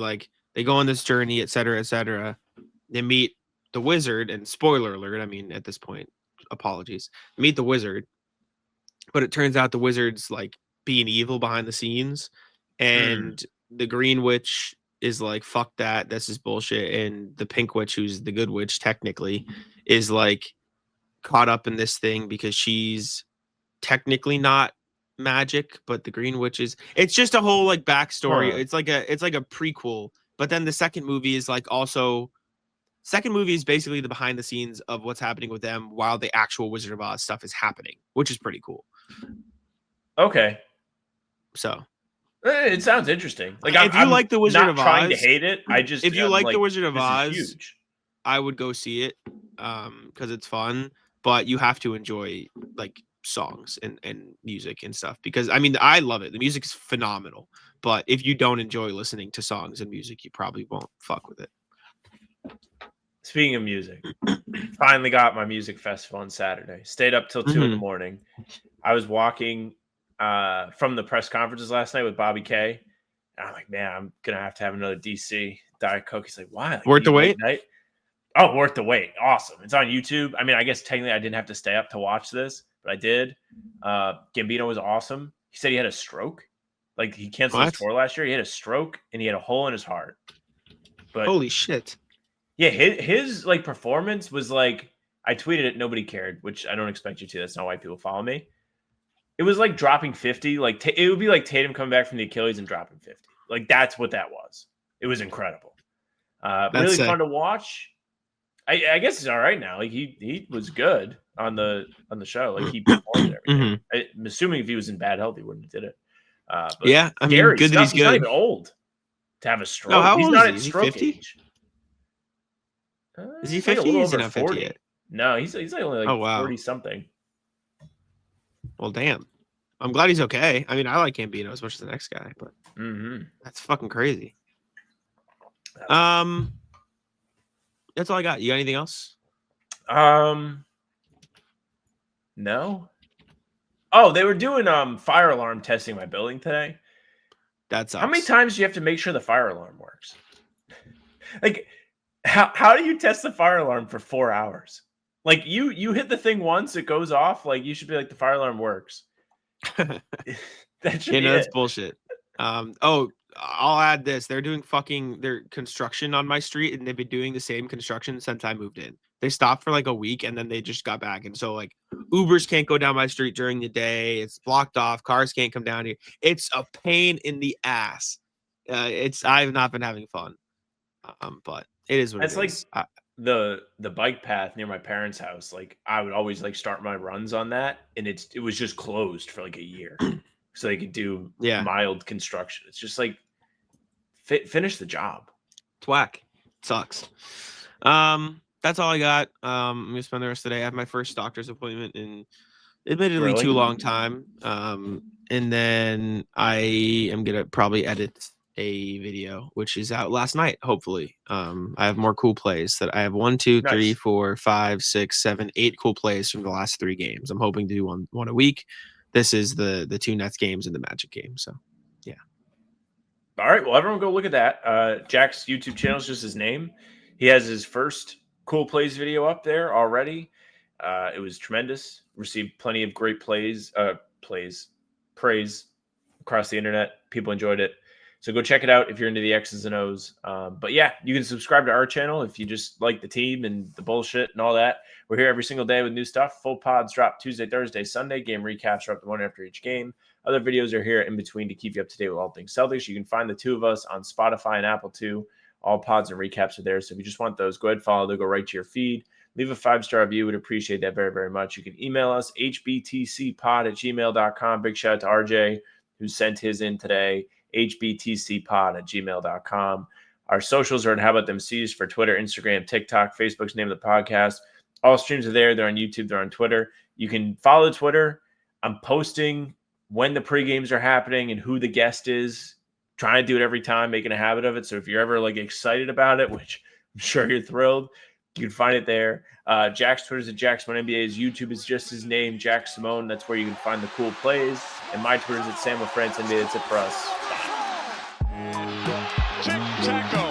Speaker 2: go on this journey, etc., etc. They meet the wizard, and spoiler alert, I mean, at this point, apologies. Meet the wizard, but it turns out the wizard's like being evil behind the scenes, and the green witch is like, fuck that, this is bullshit, and the pink witch, who's the good witch technically, is like caught up in this thing because she's technically not magic, but the green witch is. It's just a whole like backstory. It's like a prequel, but then the second movie is like also. Second movie is basically the behind the scenes of what's happening with them while the actual Wizard of Oz stuff is happening, which is pretty cool.
Speaker 3: Okay.
Speaker 2: So
Speaker 3: it sounds interesting. Like
Speaker 2: if you like the Wizard of Oz,
Speaker 3: trying to hate it.
Speaker 2: If you like the Wizard of Oz, I would go see it because it's fun, but you have to enjoy like songs and music and stuff because I mean I love it. The music is phenomenal, but if you don't enjoy listening to songs and music, you probably won't fuck with it.
Speaker 3: Speaking of music, finally got my music festival on Saturday. Stayed up till 2 in the morning. I was walking from the press conferences last night with Bobby K. And I'm like, man, I'm going to have another DC Diet Coke. He's like, why? Like,
Speaker 2: worth the wait?
Speaker 3: Oh, worth the wait. Awesome. It's on YouTube. I mean, I guess technically I didn't have to stay up to watch this, but I did. Gambino was awesome. He said he had a stroke. Like he canceled his tour last year. He had a stroke and he had a hole in his heart. But
Speaker 2: holy shit.
Speaker 3: Yeah, his like performance was like, I tweeted it, nobody cared, which I don't expect you to. That's not why people follow me. It was like dropping 50. Like it would be like Tatum coming back from the Achilles and dropping 50. Like that's what that was. It was incredible. Really fun to watch. I guess it's all right now. Like he was good on the show. Like he performed everything. I'm assuming if he was in bad health, he wouldn't have did it. But
Speaker 2: yeah, I mean, good that he's good.
Speaker 3: Not even old to have a stroke.
Speaker 2: No, how
Speaker 3: he's
Speaker 2: old
Speaker 3: not
Speaker 2: is he?
Speaker 3: at stroke
Speaker 2: 50?
Speaker 3: age.
Speaker 2: Is he 50? He's not 50 yet.
Speaker 3: No, he's like only like 40 something.
Speaker 2: Well, damn. I'm glad he's okay. I mean, I like Gambino as much as the next guy, but that's fucking crazy. That's all I got. You got anything else?
Speaker 3: No. Oh, they were doing fire alarm testing in my building today.
Speaker 2: That sucks.
Speaker 3: How many times do you have to make sure the fire alarm works? Like, how do you test the fire alarm for 4 hours? Like you hit the thing once, it goes off. Like you should be like, the fire alarm works. That should be
Speaker 2: that's bullshit. I'll add this. They're doing their construction on my street, and they've been doing the same construction since I moved in. They stopped for like a week, and then they just got back. And so like Ubers can't go down my street during the day. It's blocked off. Cars can't come down here. It's a pain in the ass. I've not been having fun. But it is what it is.
Speaker 3: It's like the bike path near my parents' house. Like I would always like start my runs on that, and it was just closed for like a year, so they could do mild construction. It's just like finish the job.
Speaker 2: It's whack. It sucks. That's all I got. I'm gonna spend the rest of the day. I have my first doctor's appointment in admittedly too long time. And then I am gonna probably edit a video which is out last night, hopefully. I have more cool plays that I have 1, 2, 3, 4, 5, 6, 7, 8 cool plays from the last 3 games. I'm hoping to do one a week. this is the two Nets games and the Magic game. So, yeah.
Speaker 3: All right. Well, everyone go look at that. Jack's YouTube channel is just his name. He has his first Cool Plays video up there already. It was tremendous. Received plenty of great praise across the internet. People enjoyed it. So go check it out if you're into the X's and O's. But yeah, you can subscribe to our channel if you just like the team and the bullshit and all that. We're here every single day with new stuff. Full pods drop Tuesday, Thursday, Sunday. Game recaps are up the one after each game. Other videos are here in between to keep you up to date with all things Celtics. You can find the two of us on Spotify and Apple too. All pods and recaps are there. So if you just want those, go ahead and follow. They'll go right to your feed. Leave a 5-star review. We'd appreciate that very, very much. You can email us, hbtcpod@gmail.com. Big shout out to RJ, who sent his in today, hbtcpod@gmail.com. Our socials are at How About Them C's for Twitter, Instagram, TikTok, Facebook's name of the podcast. All streams are there. They're on YouTube. They're on Twitter. You can follow Twitter. I'm posting when the pre-games are happening and who the guest is. Trying to do it every time, making a habit of it. So if you're ever like excited about it, which I'm sure you're thrilled, you can find it there. Jack's Twitter is at Jack Simone NBA. His YouTube is just his name, Jack Simone. That's where you can find the cool plays. And my Twitter is at Sam LaFrance NBA. That's it for us.
Speaker 1: Tic-tac-toe.